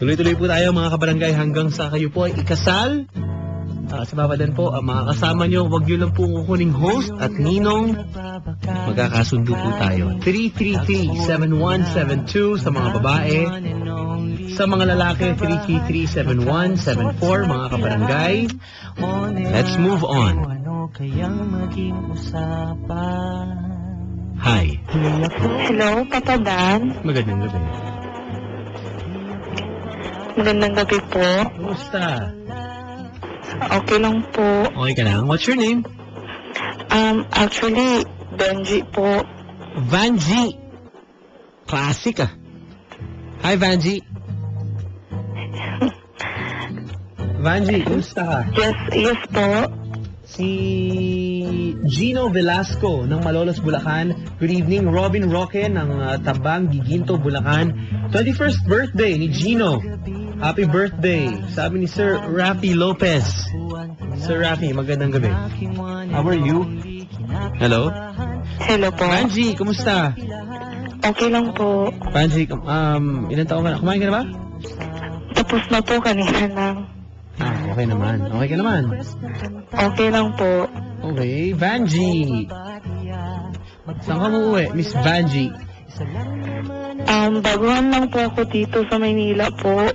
Tuloy-tuloy po tayo mga kabarangay hanggang sa kayo po ay ikasal. Sa babadan po, ang mga kasama nyo, huwag nyo lang po kukuning host at ninong. Magkakasundo po tayo. 333-7172 sa mga babae. Sa mga lalaki, 333-7174 mga kabarangay. Let's move on. Hi. Hello, Papa Dan. Magandang gabi. Magandang gabi po. Kumusta? Okay lang po. Okay ka lang? What's your name? Actually, Benji po. Vanji. Classic ah. Hi, Vanji. Vanji, kumusta ka? Yes po. Si Gino Velasco ng Malolos, Bulacan. Good evening. Robin Roque ng Tabang, Giginto, Bulacan. 21st birthday ni Gino. Happy birthday. Sabi ni Sir Rafi Lopez. Sir Rafi, magandang gabi. How are you? Hello? Hello po. Vanji, kumusta? Okay lang po. Vanji, ilan taon ka na? Kumain ka na ba? Tapos na po kanina lang. Okay naman. Okay ka naman. Okay lang po. Okay, Vanji. Saan ka uuwi, Miss Vanji? Baguhan lang po ako dito sa Maynila po.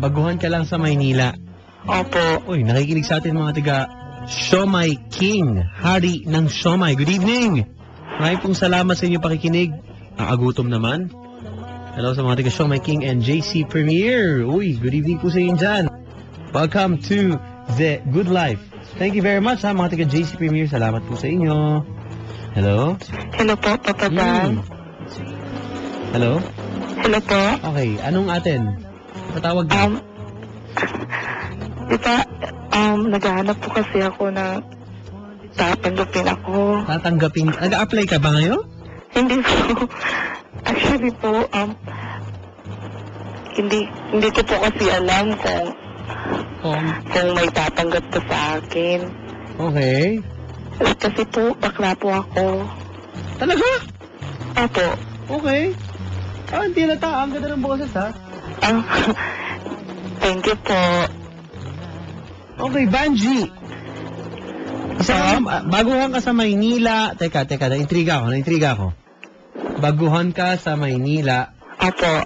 Baguhan ka lang sa Maynila. Opo. Uy, nakikinig sa atin mga tiga Siomai King, hari ng Siomai. Good evening! Maraming pong salamat sa inyong pakikinig. Nakagutom naman. Hello sa mga tiga Siomai King and JC Premier. Uy, good evening po sa inyo dyan. Welcome to the Good Life. Thank you very much ha mga tiga JC Premier. Salamat po sa inyo. Hello? Hello po, Papa Dan. Hello? Hello po. Okay, anong atin? Patawag ka. Diba, naghahanap po kasi ako na tatanggapin ako. Tatanggapin. Nag-a-apply ka ba ngayon? Hindi po. Actually po, hindi ko po kasi alam kung may tatanggap po sa akin. Okay. Kasi po, bakla po ako. Talaga? Opo. Okay. Hindi nata. Ang ganda ng boses, ha? Thank you po. Okay, Vanji. Baguhan ka sa Maynila. Teka, na-intriga ako. Baguhan ka sa Maynila. Opo.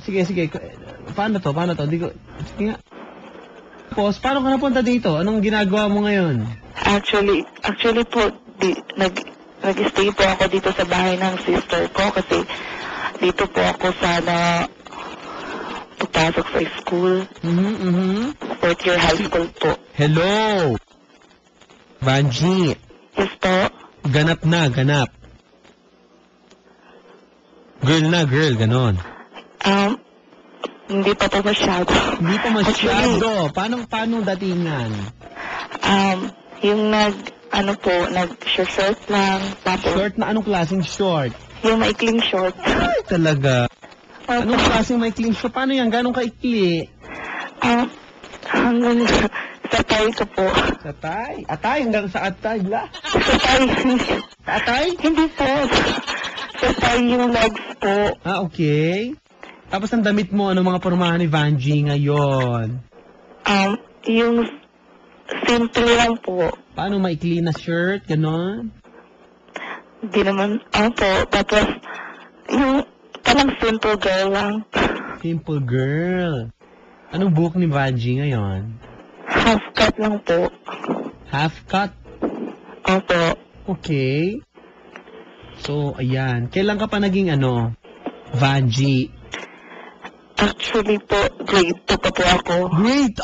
Sige. Paano to? Sige nga. Tapos, paano ka napunta dito? Anong ginagawa mo ngayon? Actually po, nag-stay po ako dito sa bahay ng sister ko kasi dito po ako sana pagpasok sa school. Fourth year high school po. Hello! Vanji. Yes po. Ganap. Girl, ganon. Hindi pa po masyado. Hindi pa masyado. Paano datingan? Yung nag-short lang. Tapos, Short na anong klaseng short? yung maikling short. Ay, talaga. Anong klaseng maikling short? Paano yan? Ganong kaikli? Hanggang sa tayo ko po. Sa tay? Atay? Hanggang sa atay la? Sa tayo. Sa atay? Hindi po. Sa tayo yung legs po. Okay. Tapos ang damit mo, ano mga pormahan ni Vanji ngayon? Yung simple lang po. Paano maikli na shirt? Ganon? Hindi naman, po. Tapos, yung parang simple girl lang. Simple girl. Anong buhok ni Vanji ngayon? Half cut lang po. Half cut? Opo. Okay. So, ayan. Kailan ka pa naging Vanji? Actually po, grade 2 pa po ako. Great!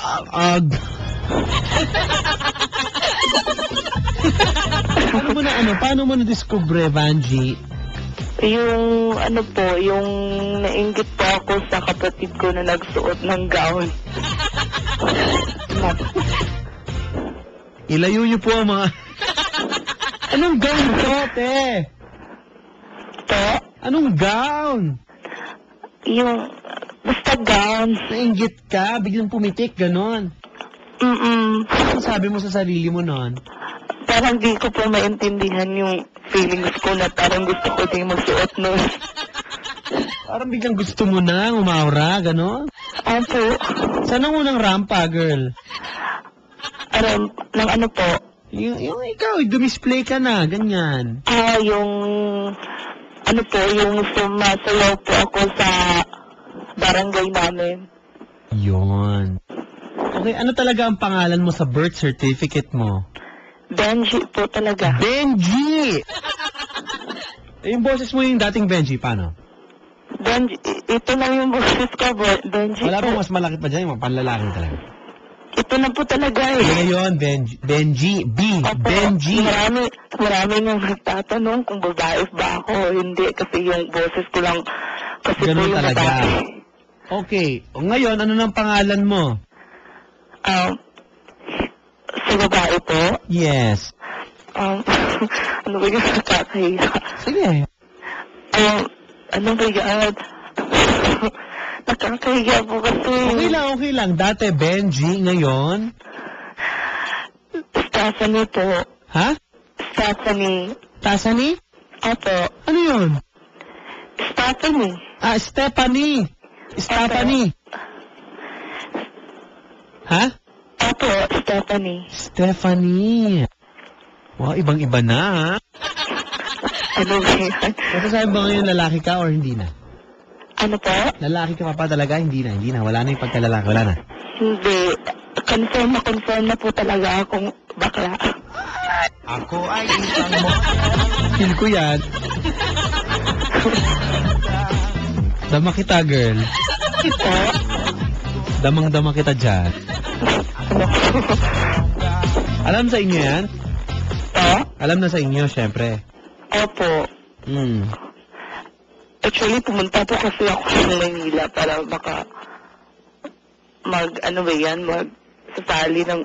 Paano mo na-discover, Vanji? Yung, yung nainggit po ako sa kapatid ko na nagsuot ng gown. Ilayo niyo po ang mga... Anong gown to, te? Po? Anong gown? Yung, basta gown. Nainggit ka, biglang pumitik, ganon. Ano sabi mo sa sarili mo nun? Parang di ko po maintindihan yung feelings ko na parang gusto ko din magsuot nun. Parang biglang gusto mo na umaura, gano'n? Opo. Saan ang unang rampa, girl? Ng ano po? Yung ikaw, dumisplay ka na, ganyan. Yung ano po, yung sumasayaw po ako sa barangay namin. Yun. Okay, ano talaga ang pangalan mo sa birth certificate mo? Benji po talaga. Benji! Yung boses mo yung dating Benji, paano? Benji, ito na yung boses ko, Benji Wala po. bang mas malaki pa dyan, yung panlalaki talaga. Ito na po talaga eh. Ngayon, Benji, Opo, Benji. Marami nang nagtatanong kung babae ba ako o hindi kasi yung boses ko lang kasi po Ganun yung talaga. babae. Okay, o ngayon, ano nang pangalan mo? Sa babae po, Yes. ano ba yung nakakahiya? Sige. Ano ba yan? Nakakahiya po kasi. Okay lang. Dati Benji, ngayon? Stephanie po. Ha? Stephanie. Tasani? Opo. Ano yun? Stephanie. Stephanie. Stephanie. Ha? Opo, Stephanie. Stephanie. Wow, ibang-iba na, ha? Ano ba yan? Masasabi ba ngayon lalaki ka or hindi na? Ano po? Lalaki ka pa talaga? Hindi na. Wala na yung pagkalalaki. Wala na. Hindi. Confirm na po talaga akong bakla. Ako ay isang mo. Feel ko yan. Dama kita, girl. Ito? Damang-dama kita dyan. Alam sa inyo yan? Ito? Alam na sa inyo, syempre. Opo. Actually, pumunta po kasi ako sa Manila para baka sasali ng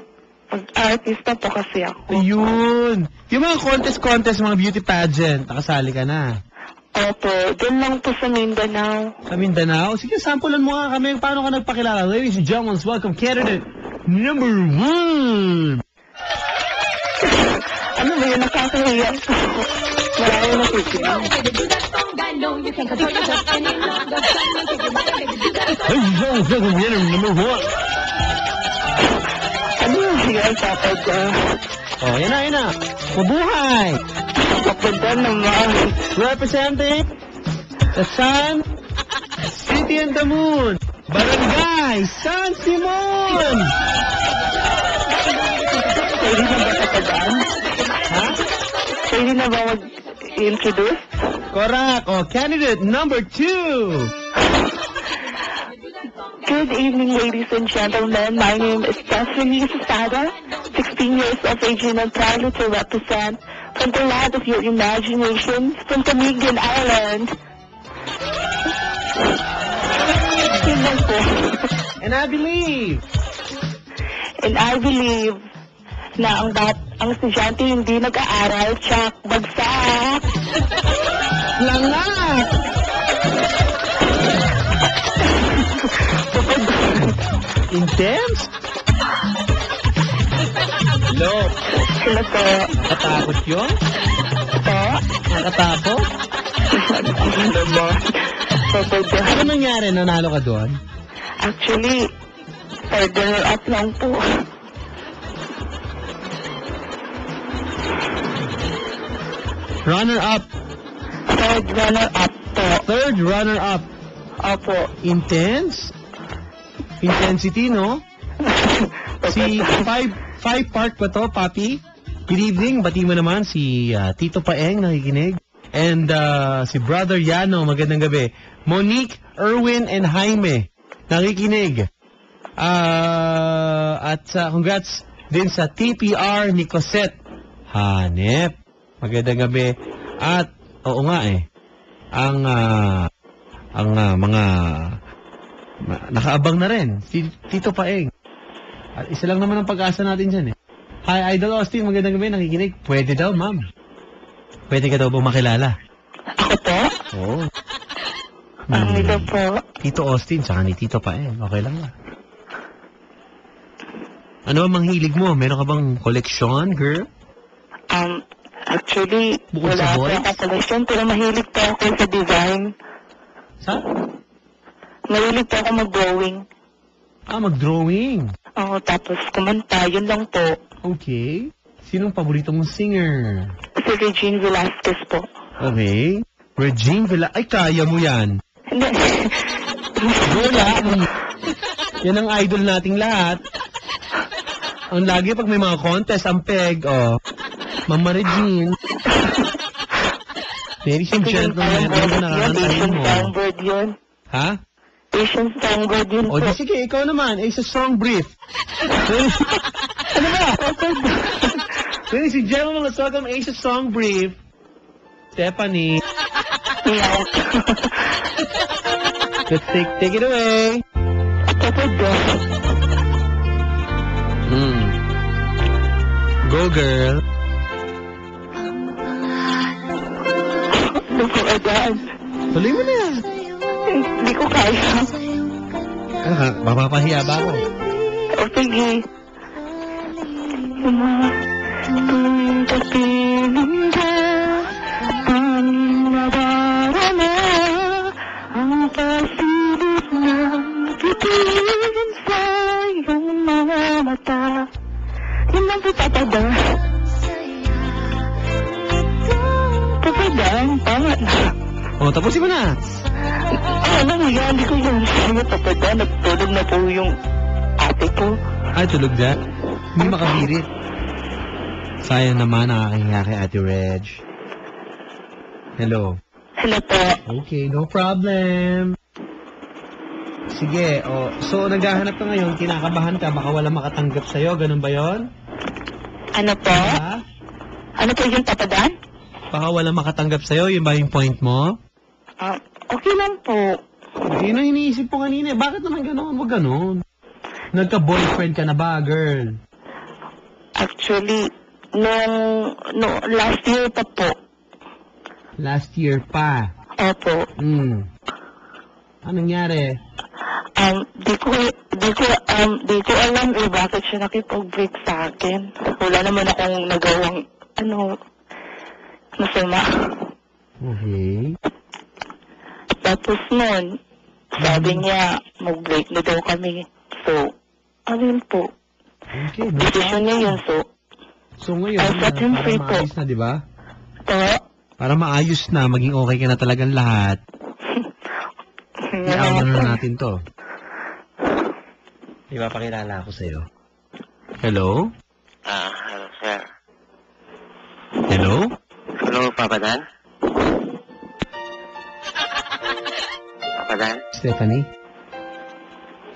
mag-artista po kasi ako. Ayun. Yung mga contest, mga beauty pageant, nakasali ka na. Opo, doon lang po sa Mindanao. Sa Mindanao? Sige, sampulan mo nga kami. Paano ka nagpakilala? Ladies and gentlemen, welcome candidate number 1. Ano ba yun? Nakakahiya. Marami na kikinig. Ladies and gentlemen, welcome candidate number 1. Ano yung hiya sa akin ka? Oh, yan na. Mabuhay! Kapagda naman. Representing the Sun, City and the Moon, Barangay San Simon! Pwede na ba katadaan? Ha? Pwede na ba mag-introduce? Correct. Oh, candidate number 2. Good evening, ladies and gentlemen. My name is Stephanie Susada, 16 years of age and I'm proud to represent from the land of your imagination, from Camiguin Island. Yun lang po. And I believe And I believe na ang estudyante hindi nag-aaral, tsak, bagsak. langat! Intense? Hello? Sila po. Katakot yun? Po? Nakatakot? Ano naman? Kapagda. Ano nangyari? Nanalo ka doon? Actually, order up lang po. Runner-up. Third runner-up po. Third runner-up. Opo. Intense? Intensity, no? Si five part pa to, Papi. Good evening. Bati mo naman si Tito Paeng, nakikinig. And si Brother Yano, magandang gabi. Monique, Erwin, and Jaime, nakikinig. At congrats din sa TPR ni Cosette. Hanep. Magandang gabi. At, oo nga ang mga nakaabang na rin, si Tito Paeng. At isa lang naman ang pag-asa natin dyan eh. Hi, Idol Austin, magandang gabi, nakikinig. Pwede daw, ma'am. Pwede ka daw ba makilala? Ako po? Oo. Ito po. Tito Austin, saka ni Tito Paeng. Okay lang ba? Ano ang manghilig mo? Meron ka bang koleksyon, girl? Actually, Bukod wala sa po boys? ako collection, pero mahilig po ako sa design. Sa? Mahilig po ako mag-drawing. Mag-drawing. Oo, tapos kumanta, yun lang po. Okay. Sinong paborito mong singer? Si Regine Velasquez po. Okay. Regine Villa. Ay, kaya mo yan. Hindi. Go lang. Yan ang idol nating lahat. Ang lagi pag may mga contest, ang peg, Mama Regine. Ladies and gentlemen, ano ba nakakantahin mo? Asian Songbird yun. Ha? Asian Songbird yun O, po. di sige, ikaw naman. Ay, sa song brief. Ano ba? Ladies and gentlemen, let's welcome Ace Song Brief. Stephanie. Yeah. Let's take it away. Kapag Go, girl. ano po agad? Tuloy mo na yan. Hindi ko kaya. Mapapahiya ba ako? O sige. Yung mga tuwing kapiling ka, ang nadarama, ang pasilip ng titingin sa iyong mga mata. Yun ang pitatada. Tatada, tama na. Tapusin mo na. Alam mo yan, hindi ko yung tatada. Nagtulog na po yung ate ko. Ay, tulog dyan. Hindi makabirit. Sayang naman, nakakahiya kay Ate Reg. Hello. Hello po. Okay, no problem. Sige, so naghahanap ka ngayon, kinakabahan ka, baka wala makatanggap sa'yo, ganun ba yon? Ano po? Ha? Ano po yung tatadan? Baka wala makatanggap sa'yo, yun ba yung point mo? Okay lang po. Yun ang iniisip ko kanina. Bakit naman gano'n? Huwag gano'n. Nagka-boyfriend ka na ba, girl? Actually, no, last year pa po. Last year pa. Opo. Anong nangyari? Di ko alam bakit siya nakipag-break sa akin. Wala naman akong nagawang, masama. Okay. Tapos nun, sabi niya, mag-break na daw kami. So, yun po. Okay, no Decision niya yun, So ngayon, I set him free para po. maayos na, di ba? Po. Para maayos na, maging okay ka na talagang lahat. Iawan na natin to. Ipapakilala ako sa'yo. Hello? Hello, sir. Hello? Hello, Papa Dan? Papa Dan? Stephanie?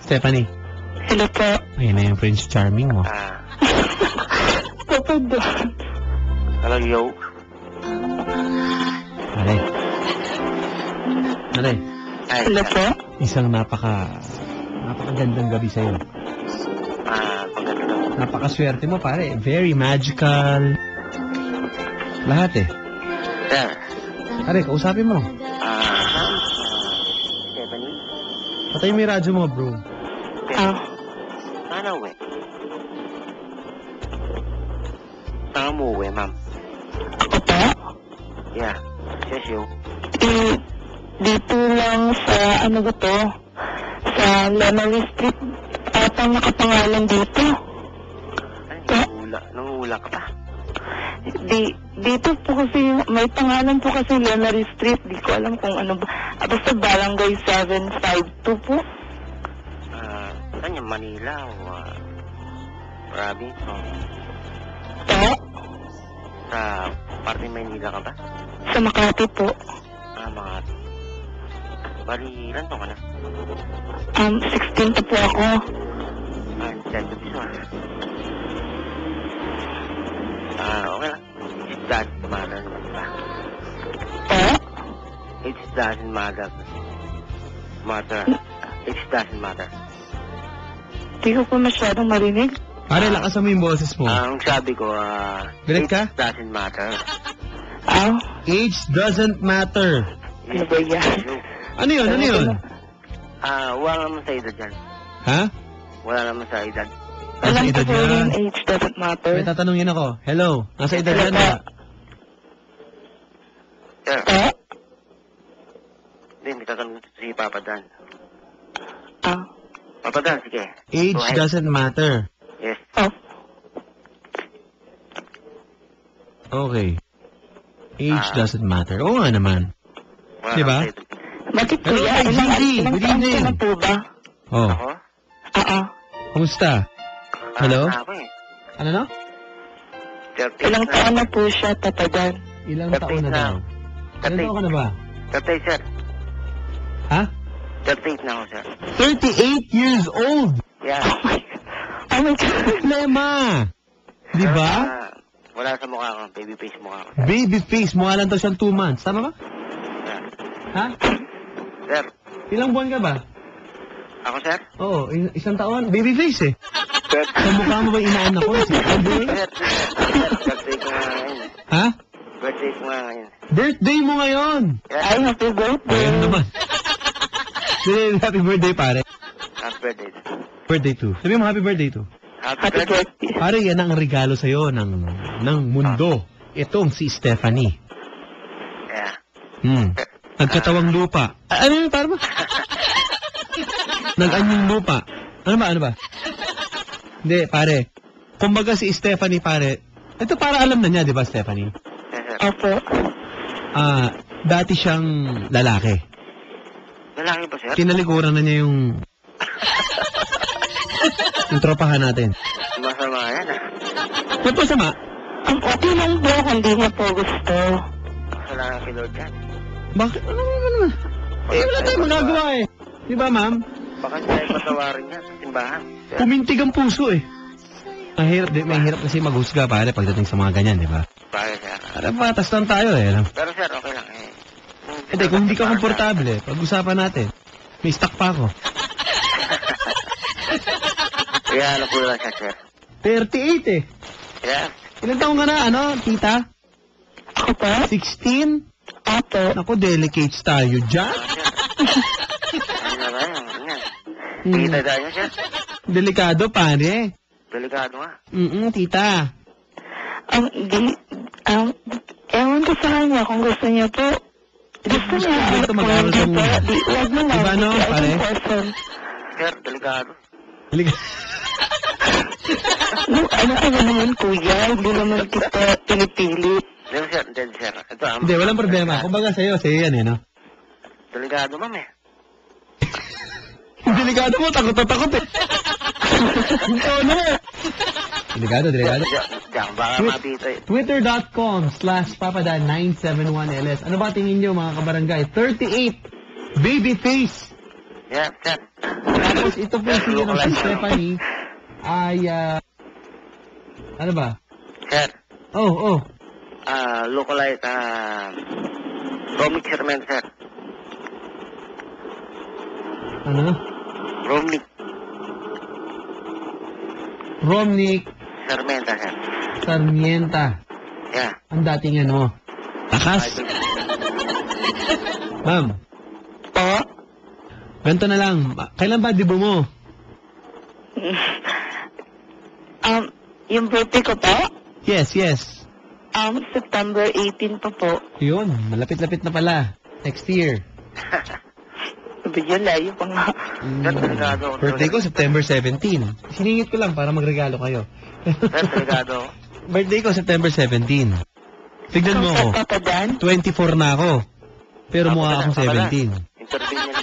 Stephanie? Hello po. Ayan na yung Prince Charming mo. Tatada. Hello, yo. Are. Hi, Hello po. Isang napakagandang gabi sa'yo. Pagkano? Napakaswerte mo, pare. Very magical. Lahat eh. Sir. Are, kausapin mo. Stephanie? Patay mo yung radyo mo, bro. Sana uwi. Saan mo uwi, ma'am? Ako po? Yeah. Yes, you. Dito lang sa, sa Lemery Street. Atang nakapangalan dito. Ay, nangula ka pa? Dito po kasi, may pangalan po kasi Lemery Street. Di ko alam kung ano ba. Basta Barangay 752 po. Saan yung Manila o Robinson? Po? Sa parte Manila ka ba? Sa Makati po. Makati. Bali, ilan to ka na? 16 pa po ako. Dito bisor. Okay lang. It doesn't matter naman, diba? Po? It doesn't matter. It doesn't matter. Di ko po masyadong marinig. Pare, lakasan mo yung boses mo. Ang sabi ko, Galit ka? it doesn't matter. Age doesn't matter. Ano ba yan? Ano yun? Wala naman sa edad yan. Ha? Wala naman sa edad. Nasa Alam ko edad po yan. yung age doesn't matter. May tatanungin ako. Hello? Nasa edad yan ba? Sir, Po? Hindi, may tatanong si Papa Dan. Ah, Papa Dan, sige. Age Go ahead. doesn't matter. Yes. oh, Okay. Age Ah. doesn't matter. Oo nga naman. Wala Diba? nang sa'yo. bakit Hello, kuya? Kay Gigi. Ilang Good taon ka evening. na po ba? Oh, Ako? Oo. kumusta? Hello? Na ako eh. Ano no? 38 Ilang na. taon na po siya, Papa Dan? Ilang 38 taon na na. daw? Ilang taon ka na ba? 38, sir. Ha? 38 na ako, sir. 38 years old! Yeah. Oh my God. Problema! Di ba? Wala sa mukha ko. Baby face mukha ko. Baby face, mukha lang daw siyang 2 months. Tama ba? Yeah. Ha? Sir, Ilang buwan ka ba? ako, sir? Oo, isang taon. Baby face eh. Sir, Sa mukha mo ba inaanak ko? Si Andre? sir, birthday ko nga ngayon. Ha? Birthday ko nga ngayon. Birthday mo ngayon! Ay, happy birthday. Ayun naman. Happy birthday, pare. Happy birthday. Birthday too. Sabi mo happy birthday too. Happy birthday. Pare, yan ang regalo sa'yo ng mundo. Itong si Stephanie. Yeah. Nagkatawang lupa. Ano yun, para ba? Nag-anyong lupa. Ano ba? Hindi, pare. Kumbaga si Stephanie, pare. Ito para alam na niya, di ba, Stephanie? Yes, sir. Opo. Dati siyang lalaki. Lalaki ba, sir? Tinalikuran na niya yung tropahan natin. Masama yan, ah. Ano po sama? Ang okay lang po kung hindi niya po gusto. Kasalanan kay Lord yan. Bakit? Ano naman? Wala tayong magagawa eh. Di ba, ma'am? Baka siya ay patawarin yan sa simbahan. Sir, Pumintig ang puso eh. May hirap kasi maghusga pare pagdating sa mga ganyan, di ba? bakit, sir? Para patas lang tayo eh. Pero, sir, okay lang eh. Hindi, kung hindi ka komportable, pag-usapan natin. May stock pa ako. Kaya ano po lang siya, sir? 38 eh. Yeah. Ilan taong ka na, tita? Ako pa? 16? Opo. Naku, delicates tayo dyan. Ano na ba yan? Ano yan? Hmm. Kita dahil niya, sir? Delikado, pare. Delikado nga. Tita. Ewan ko sa kanya kung gusto niya po. Gusto niya. Gusto mag-aral sa muna. Huwag mo na. Diba, no, pare? Sir, delikado. Ano ka na naman, kuya? Hindi naman kita pinipilit. Hindi, sir. Ito, Hindi, walang problema. Kumbaga sa'yo yan eh, no? Delikado, ma'am eh. Delikado mo, takot na takot eh. Ikaw na eh. Delikado. Diyan, baka mabito eh. Twitter.com/papadan971ls. Ano ba tingin nyo mga kabarangay? 38 baby face. Yeah, sir. Tapos ito po si Stephanie ay ano ba? Sir, Oh. lookalike, Romnick Sermento, sir. Ano? Romnick Sermento, sir. Sarmienta. Yeah. Ang dating ano? Takas. Ma'am, Po? ganito na lang. Kailan ba dibo mo? Yung birthday ko po? Yes. September 18 pa po. Yun, malapit-lapit na pala. Next year. Bigyan layo pa nga. Sir, delikado ako. Birthday ko, September 17. Siningit ko lang para magregalo kayo. Sir, delikado ako. Birthday ko, September 17. Tignan mo ako. Papa Dan? 24 na ako. Pero mukha akong 17. Interview niya.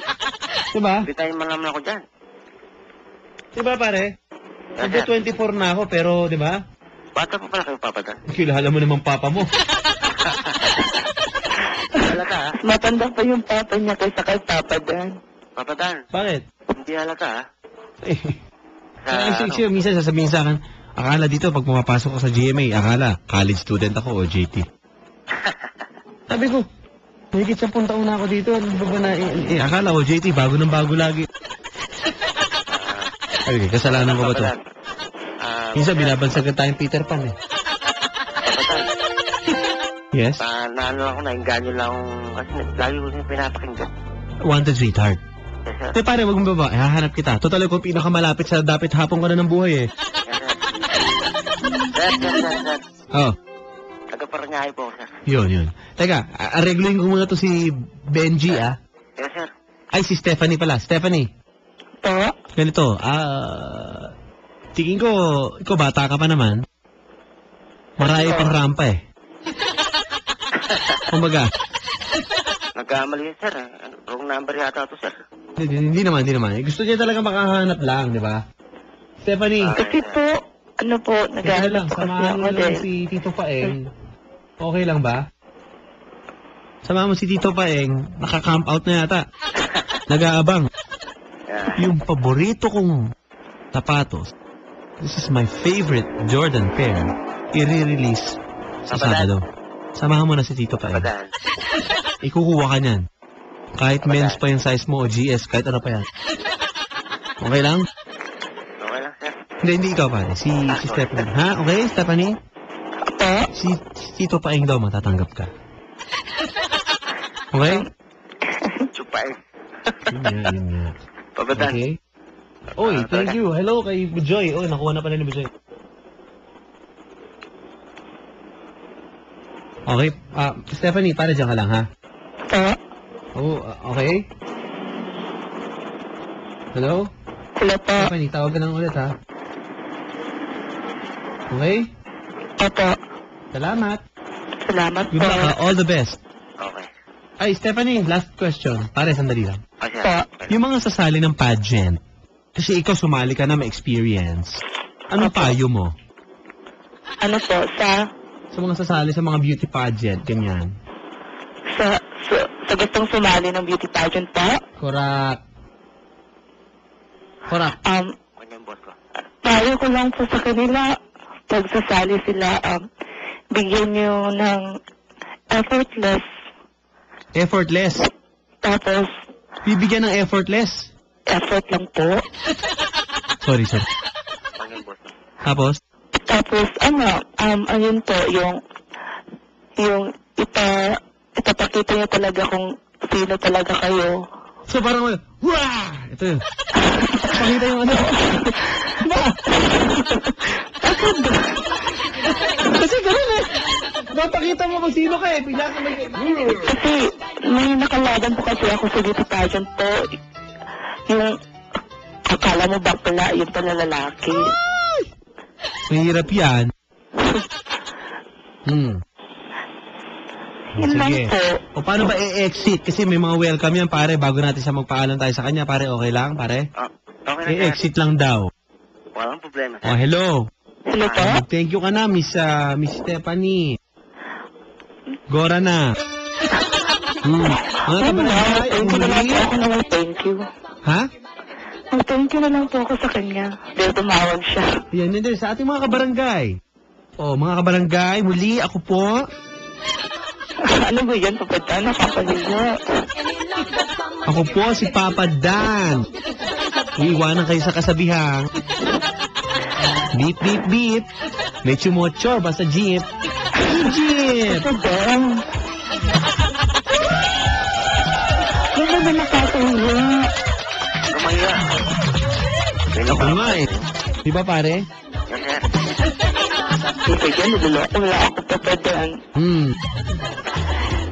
Diba? Bitayin mo naman ako dyan. Diba pare? Yes, Magka sir. 24 na ako, pero diba? Bata pa pala kayo, Papa Dan. Kilala mo naman papa mo. Halata, ha? Matanda pa yung papa niya kaysa kay Papa Dan. Papa Dan, Bakit? hindi halata, ha? Eh, Sa, siya, minsan sasabihin sa akin, akala dito pag pumapasok ko sa GMA, akala college student ako o JT. Sabi ko, higit 10 taon na ako dito. Ano ba na, akala o JT, bago ng bago lagi. Sabi ko, kasalanan ko ba to? Papa Dan, Minsan binabansagan tayong Peter Pan eh. Papa Dan, Yes? naano ako, nainganyo lang akong, kasi lagi ko siya pinapakinggan. Wanted sweetheart. Yes, sir. Eh pare, wag mo baba, hahanap kita. Total ko pinakamalapit sa dapat hapon ka na ng buhay eh. Yes, sir. Oh, Taga-Paranaque po ako, sir. yun. Teka, aregluin ko muna to si Benji ah. Yes, sir. Ay, si Stephanie pala. Stephanie, Po? ganito. Tingin ko, ikaw bata ka pa naman. Marami pang rampa eh. Kumbaga, Nagkamali yan, sir. Wrong number yata to, sir. hindi naman. Gusto niya talaga makahanap lang, di ba? Stephanie, Kasi po, ano po, sige na nag-aaral lang, po kasi samahan ako mo lang din. si Tito Paeng. Okay lang ba? Samahan mo si Tito Paeng, naka-camp out na yata. Nag-aabang. Yeah. Yung paborito kong sapatos, this is my favorite Jordan pair, i-release sa Sabado. Samahan mo na si Tito Paeng. Papadaan. Ikukuha ka niyan. Kahit men's pa yung size mo o GS, kahit ano pa yan. Okay lang? Okay lang, sir. Hindi ikaw pare. Si Stephanie. Ha? Okay, Stephanie? Po? Si Tito Paeng daw matatanggap ka. Okay? Chupay. Yun nga. Papadaan. Okay? Oy, thank you. Hello kay Bujoy. Oh, nakuha na pala ni Bujoy. Okay. Stephanie, para dyan ka lang, ha? Po? Oh, okay. Hello? Hello po? Stephanie, tawag ka lang ulit, ha? Okay? Opo. Salamat. Salamat Good po. luck, ha? All the best. Okay. Ay, Stephanie, last question. Pare, sandali lang. Oh, sir. Po? Yung mga sasali ng pageant, kasi ikaw sumali ka na may experience. Anong payo mo? Ano po, sa Sa mga sasali sa mga beauty pageant, ganyan. sa gustong sumali ng beauty pageant po, Correct. Kanyang boss ko. payo ko lang po sa kanila, pag sasali sila, bigyan nyo ng effortless. Effortless. Tapos, Bibigyan ng effortless. effort lang po. Sorry. Kanyang boss ko. Tapos, Tapos, ayun po, yung ipapakita nyo talaga kung sino talaga kayo. so parang, wah! Ito yun. Pakita yung ano. Kasi ganun eh. Mapakita mo kung sino ka eh. Bigla ka Kasi, may nakalaban po kasi ako sa beauty pageant po. Yung, akala mo bakla, yung pala lalaki. Mahirap yan. Yun lang Sige. po. O paano ba i-exit? Kasi may mga welcome yan, pare. Bago natin siya magpaalam tayo sa kanya, pare. Okay lang, pare? Oh, okay na, sir. I-exit lang daw. Walang problema, sir. Oh, hello. Hello po? Thank you ka na, Miss Stephanie. Gora na. Mga kabarangay, ang Thank you na lang muli. po ako naman, thank you. Ha? Thank you na lang po ako sa kanya. Dahil tumawag siya. Yan, hindi. Sa ating mga kabarangay. Oh, mga kabarangay, muli ako po. Ano ba yan, papadaan? Nakapaligo. Ako po si Papa Dan. Iiwanan kayo sa kasabihang. Beep, beep, beep. Mechu mocho, basta jeep. Jeep! Ito ba? Ano ba nakakahiya? Lumahiya. Ako nga eh. Di ba pare? Yes, sir. Ito yan, niloloko na ako papadaan.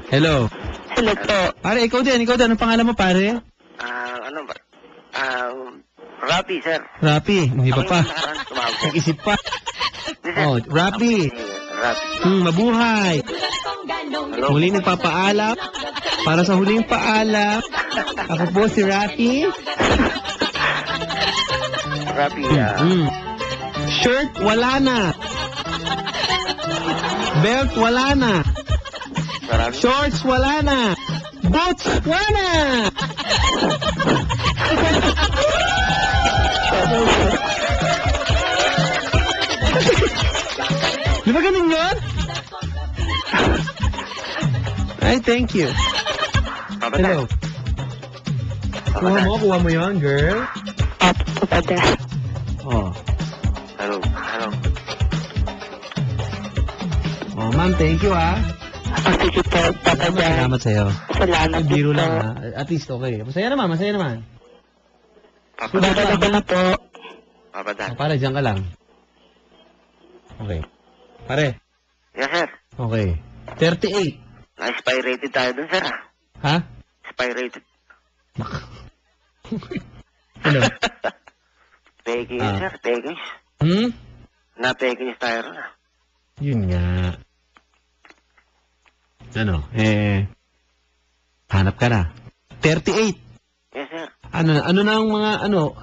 Hello. Hello po. Pare, ikaw din. Anong pangalan mo pare? Ano ba? Rapi, sir. Rapi. Hindi ba pa? Nakaraan, tumawag, sir. Nag-isip pa. Yes, sir. Oh, Rapi. Rapi. Mabuhay. Hello. Muli nagpapaalam. Para sa huling paalam. Ako po si Rapi. Rapi, Shirt, wala na. Belt, wala na. Marami. Shorts, wala na. Boots, wala na. Di ba ganun yun? Ay, thank you. Hello. Kuha mo yun, girl. Papadaan. Oh. Hello. Hello. Oh, ma'am, thank you, ah. Sige po, papadaan. Salamat sa'yo. Salamat Ay, biro po. lang, ha. At least, okay. Masaya naman. Talaga na po. Papadaan. Oh, pare, dyan ka lang. Okay. Pare, Yes, sir. okay. 38. Na-spy rated tayo dun, sir. Ha? Spy rated. Ano? Pekis, Ah. sir. Pekis. Na-pekis tayo ron, ah. Yun nga. Ano, hanap ka na. 38. Yes, sir. Ano na ang mga, ano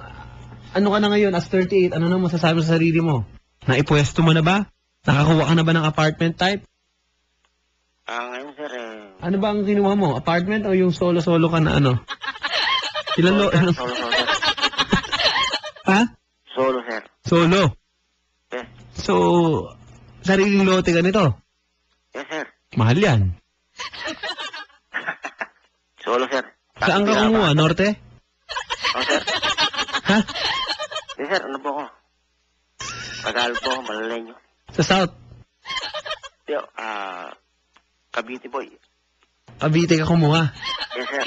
ka na ngayon as 38? Ano na masasabi mo sa sarili mo? Naipwesto mo na ba? Nakakuha ka na ba ng apartment type? Ngayon, sir, Ano ba ang kinuha mo? Apartment o yung solo-solo ka na ano? Ilan solo, sir. Ha? Solo, sir. Solo. Yes. So, sariling lote ka nito. Yes, sir. Mahal yan. Solo, sir. Saan ka kumuha? Norte? Oh, sir. Ha? Yes, sir. Ano po ako? Tagalog po ako. Malalayo. Sa South? Yo, Cavite boy. Cavite ka kumuha. Yes, sir.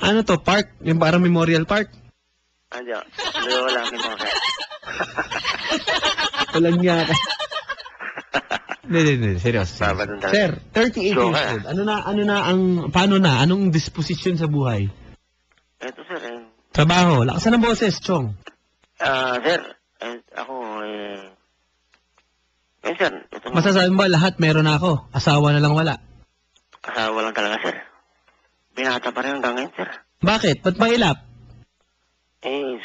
Ano to? Park? Yung parang Memorial Park? Andiyo. Wala kami mga sir. Walang niya ka. Hindi. Seryoso. Sabado talaga. Sir, 38 Sure years ka. old. Paano na? Anong disposisyon sa buhay? Ito, sir. Trabaho. Lakasan ng boses, Chong. Sir. Ako, sir. Ito na. Masasabi mo ba lahat meron na ako? Asawa na lang wala. Asawa lang talaga, sir. Binata pa rin hanggang ngayon, sir. Bakit? Ba't mahilap?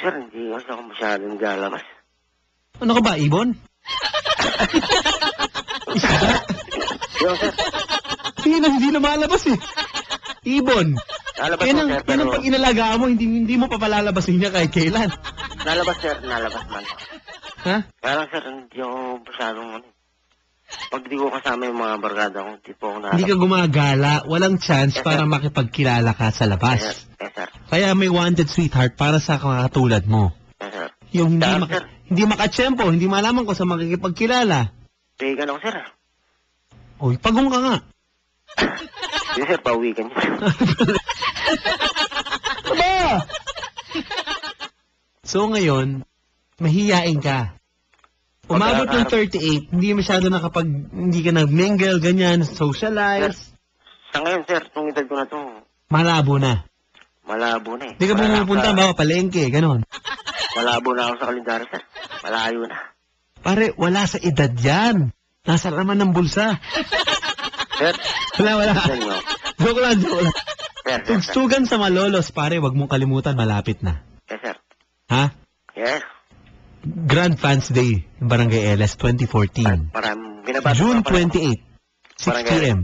Sir, hindi kasi ako masyadong naglalabas. Ano ka ba, Ibon? Yo, sir. Hindi lumalabas eh. Ibon. Nalabas Yan mo, ang, sir, yan pero... ang pag inalagaan mo, hindi mo papalalabasin niya kahit kailan. Nalabas, sir. Nalabas man. Ha? Kaya lang, sir, hindi ako masyadong ano. Pag di ko kasama yung mga barkada ko, hindi po ako Hindi ka nalabas. gumagala, walang chance Yes, para sir. makipagkilala ka sa Yes, sir. labas. Yes, sir. Kaya may wanted sweetheart para sa katulad mo. Yes, sir. Yung Sir, sir. hindi makatsyempo, hindi malaman ko sa makikipagkilala. Pagan ako, sir. Uy, pagong ka nga. Yes, sir. Pauwi ka niya. Aba! So ngayon, mahiyain ka. Umabot ng 38, hindi masyado hindi ka nag-mingle, ganyan, socialize. Sa ngayon, sir, itong edad ko na to, Malabo na. malabo na eh. Hindi ka pumupunta, ba, palengke, ganon. Malabo na ako sa kalendaryo, sir. Malayo na. Pare, wala sa edad yan. Nasa laman ng bulsa. Sir, Wala. sir, no? Joke lang. Sir, sir, sir. Tugstugan sa malolos, pare, wag mong kalimutan, malapit na. Yes, sir. Ha? Yes. Grand Fans Day, Barangay LS 2014. Maraming binabasa June ko pa lang. 28, 6 p.m.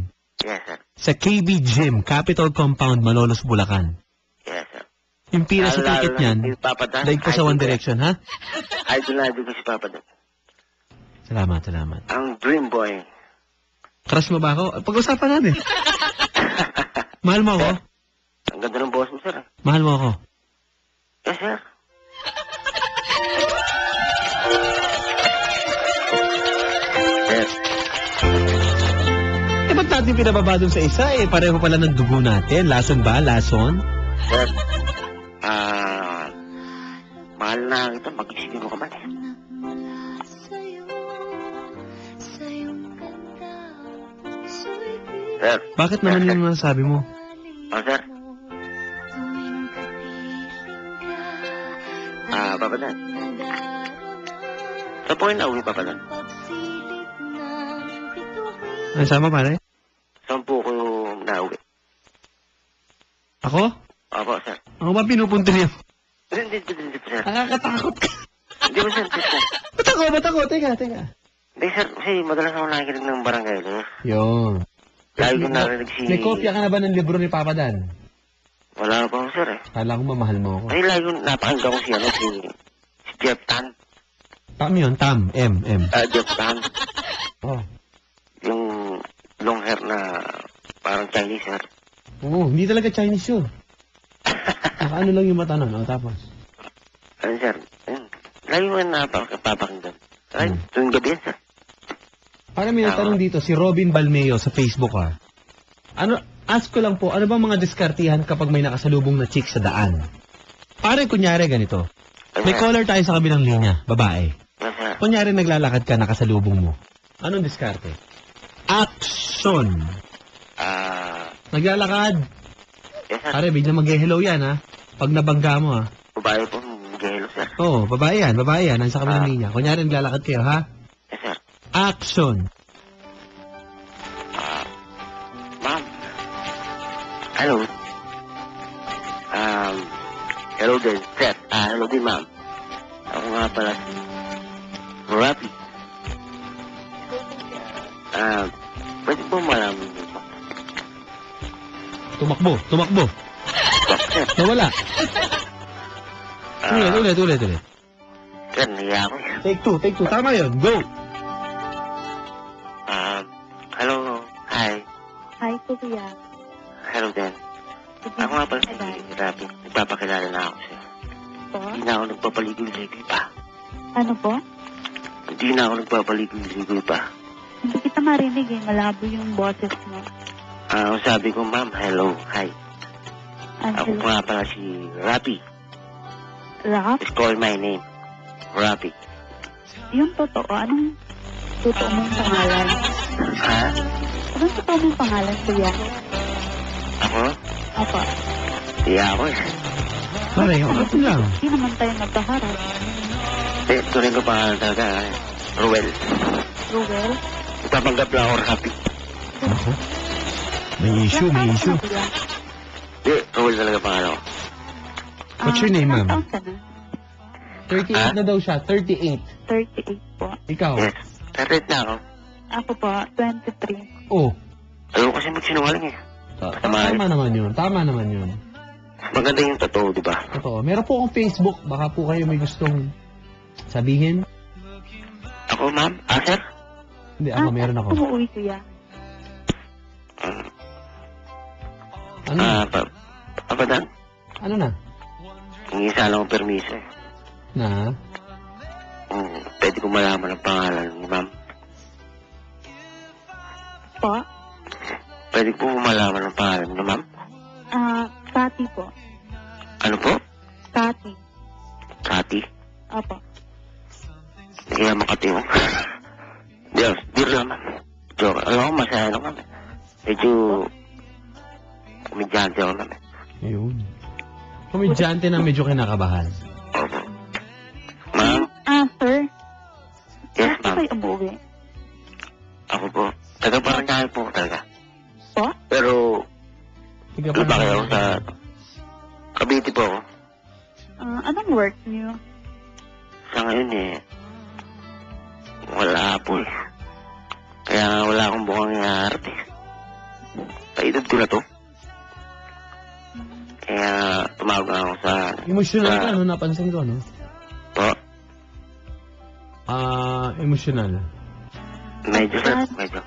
Yes, sir. Sa KB Gym, Capitol Compound, Malolos, Bulacan. Yes, sir. Yung pila sa Lalo ticket na niyan, si Papa Dan. daig ko sa One Direction, ha? Idol na idol ko si Papa Dan. Salamat. Ang dream boy. Crush mo ba ako? Pag-usapan natin. Mahal mo ako? Ang ganda ng boss mo, sir. Mahal mo ako? Yes, sir. Yes. Ba't natin pinababa dun sa isa eh? Pareho pala ng dugo natin. Lason ba? Lason? Sir. Mahal na ito. Mag-isipin mo ka man eh. Sir. Bakit naman yung masasabi mo? Oh, sir. Papa Dan. Sa po yung nauwi, Papa Dan. Ay, sama pare? Saan po ko nauwi? Ako? Opo, sir. Ako ba pinupunta niya? Hindi, sir. Nakakatakot ka. Hindi ba, sir? Sir. Ba't ako? Teka. Hindi, sir. Kasi madalas ako nakikinig ng barangay, sir. Yun. Lagi ko narinig si... May kopya ka na ba ng libro ni Papa Dan? Wala pa ako, sir, eh. Kala ko mamahal mo ako. Ay, lagi ko napakinggan ko si Jeff Tan. Tam yun, Tam. M. Jeff Tan. Oh. Yung long hair na parang Chinese, sir. Oo, hindi talaga Chinese yun. Nakaano lang yung mata nun. O, tapos. Ano, sir? Ayun. Lagi ko napakinggan. Ay, tuwing gabi yan, sir. Para may natanong dito, si Robin Balmeo sa Facebook, ha. Ask ko lang po, ano ba mga diskartihan kapag may nakasalubong na chick sa daan? Pare, kunyari ganito. May caller tayo sa kabilang linya, babae. Yes, sir. Kunyari naglalakad ka, nakasalubong mo. Anong diskarte? Action! Naglalakad. Yes, sir. Pare, bigla mag-hello yan, ha? Pag nabangga mo, ha? Babae po, mag-hello, sir. Oo, babae yan, babae yan. Nasa kabilang Ah. linya. Kunyari, naglalakad kayo, ha? Yes, sir. Action! Ma'am. Hello. Hello din, sir. Hello din, ma'am. Ako nga pala si Rapi. Pwede po malaman dito. Tumakbo. Sir, Nawala. Ulit. sir, nahiya ako. Take two. Tama yun. Go! Hello. Hi. Hi, Kuya. Hello din. Ako nga pala si Rapi. Nagpapakilala na ako sir. Po? Hindi na ako nagpapaligoy-ligoy pa. Ano po? Hindi na ako nagpapaligoy-ligoy pa. Hindi kita marinig eh. Malabo yung boses mo. Ang sabi ko, ma'am, hello, hi. Ako Angelo. nga pala si Rapi. Rap? Just call my name. Rapi. Yung totoo. Anong totoo mong pangalan? Ha? Anong totoo mong pangalan, Kuya? Ako? Apa. Iya ako eh. Pare, okay lang. Hindi naman tayo nagkaharap. Tuloy ko pangalan talaga. Ruel. Ruel? Ipapanggap lang ako Rapi. Ako? May issue. Kuya? Ruel talaga pangalan ko. What's your name, ma'am? Ilang taon ka na? 38 na daw siya. 38. 38 po. Ikaw? Yes. Tatit na ako. Ako po, 23. Oh. Ayaw kasi magsinungaling eh. Tama naman yun. Maganda yung totoo, di ba? Totoo. Meron po akong Facebook. Baka po kayo may gustong sabihin. Ako, ma'am? Sir? Hindi, ako meron ako. Umuwi, Kuya. Ano na? Papadan? Ano na? Hingi sana akong permiso eh. Na? Pwede ko malaman ang pangalan ni ma'am. Po? Pwede ko malaman ang pangalan ni ma'am. Tati po. Ano po? Tati. Kati? Opo. Kaya makatiwa. Diyos, dear lang ma'am. Joke. Alam ko, masaya lang ma'am. Medyo komedyante ako ma'am. Ayun. Komedyante na medyo kinakabahan. Opo. Ma'am? Sir? Yes, Bakit ma'am. kayo umuwi? Ako po. Taga-Paranaque po talaga. Po? Pero, Tiga lumaki ako sa Cavite po ako. Anong work niyo? Sa ngayon eh, wala po eh. Kaya wala akong bukang iharap eh. Paedad ko na to. Kaya tumawag ako sa... Emotional ka, no? Napansin ko, no? Po, Emotional. medyo sir, medyo.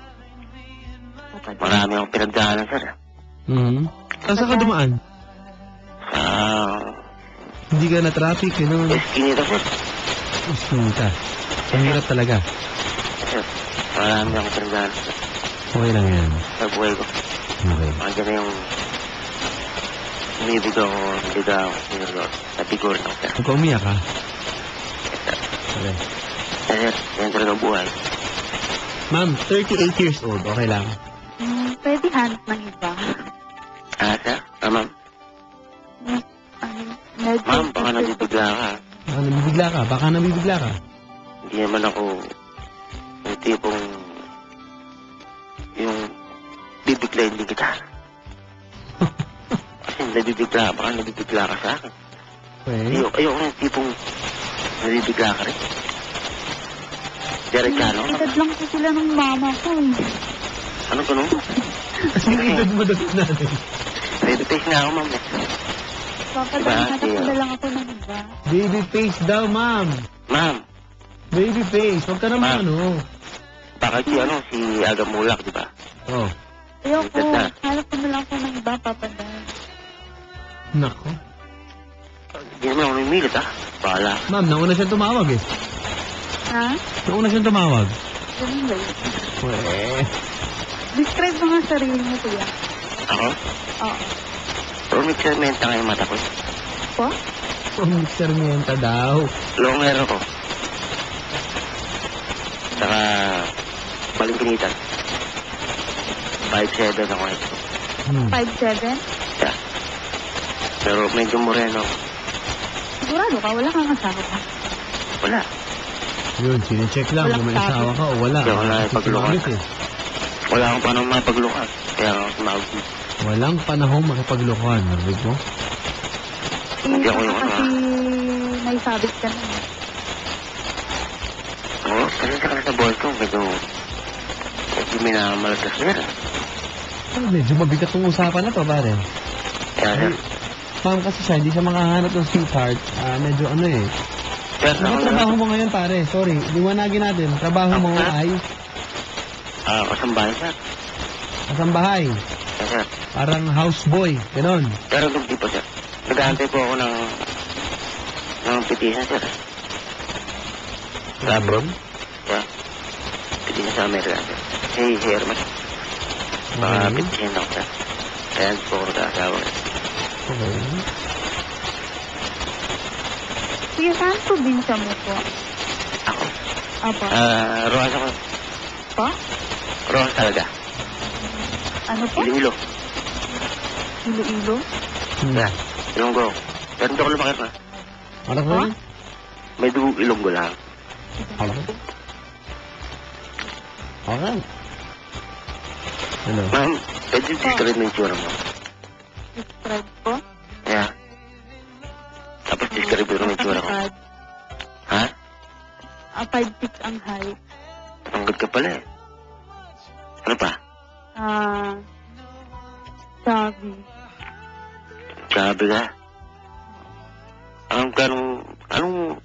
Marami akong pinagdaanan sir. Saan ka dumaan? Sa... Hindi ka na-traffic, gano'n. Eskinita sir. Sinta. Ang hirap talaga. Sir, marami akong pinagdaanan sir. Okay lang yan. Sa buhay ko. Okay. Andiyan na yung... Umibig ako, hindi ako sinulot. Nabigurin ako sir. Huwag ka umiyak, ha? Okay. Sir, yan talaga buhay. Ma'am, 38 years old. Okay lang. Pwede hanap ng iba. Sir? Ma'am? Medyo... Ma'am, baka nabibigla ka. Baka nabibigla ka. Hindi naman ako yung tipong yung bibiglayin din kita. Kasi baka nabibigla ka sa akin. Okay. Ayoko yung tipong nabibigla ka rin. Derechano. Edad lang po sila ng mama ko eh. Ano ganun? Kasi edad mo dapat natin. Baby face na ako, ma'am. Papadala na lang ako ng iba. Baby face daw, ma'am. Ma'am, Baby face. Huwag ka naman, Ma'am. baka si Aga Mulak, di ba? Oh. Ayoko, Edad na. hanap ko na lang ako ng iba, papadala. Nako. Hindi naman ako nimilit, Bahala. Ma'am, nauna siyang tumawag eh. Ha? Nauna siyang tumawag. Ganun ba yun? Weh. Describe mo nga sarili mo, kuya. Ako? Oo. Pero may sermenta nga yung mata ko. Po? Sermienta daw. Long hair ako. Saka, balingkinitan. 5'7" ako eh. 5'7"? Yeah. Pero medyo moreno. Sigurado ka, wala kang asawa ka. Wala. Yun, sinecheck lang Walang kung may sabi. asawa ka o wala. Hindi ako Kasi nakipaglukas. sinabi eh. Wala akong panahon mapaglukas. Kaya ako sumawag. Walang panahong makipaglokohan, narinig mo? Hindi ako yung Kasi may sabit ka na. Oo, kasi ka sa boy ko. Medyo minamalagas na rin. Ay, medyo mabigat yung usapan na to, pare. Kaya sir, Ma'am, kasi siya, hindi siya makahanap ng sweetheart. Medyo ano eh. sir, Ano ba trabaho mo ngayon, pare? Sorry, liwanagin natin. Trabaho mo ay kasambahay sir. kasambahay. Yes, sir. Parang houseboy. Ganon. Pero hindi po sir. Nag-aantay po ako ng petition sir. Sa abroad. Yeah. Petition sa Amerika sir. Hey, Herman. Mga Okay. petition ako sir. Kaya hindi po ako nag-aasawa. Okay. Sige, saan probinsya mo po? Ako. Apa? Rojas ako. Pa? Rojas talaga. Ano po? Iloilo. Iloilo? Yeah. Ilonggo. Pero hindi ako lumakit na. Ano ko Ha? yun? May dugo Ilonggo lang. Ano ko? Okay. Ano? Ma'am, pwede describe mo yung tsura mo. Describe po? Yeah. Tapos describe mo yung tsura ko. Matangkad. Ha? 5'6" ang height. Tanggad ka pala eh. Ano pa? Sabi. Sabi ka. Anong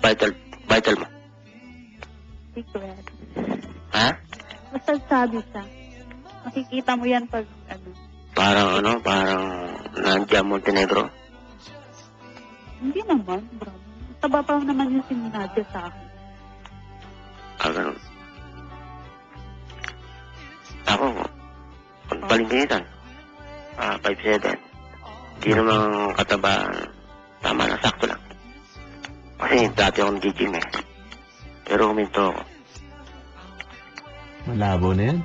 vital mo? Secret. Ha? Basta sabi siya. Makikita mo yan pag ano. Parang nandiyan Montenegro. Hindi naman, bro. Taba pa naman yung sininadya sa akin. Ganun. Ako, palingkinitan. 5'7". Hindi naman katabaan. Tama na, sakto lang. Kasi dati akong nag-gym eh. Pero huminto ako. Malabo na yan.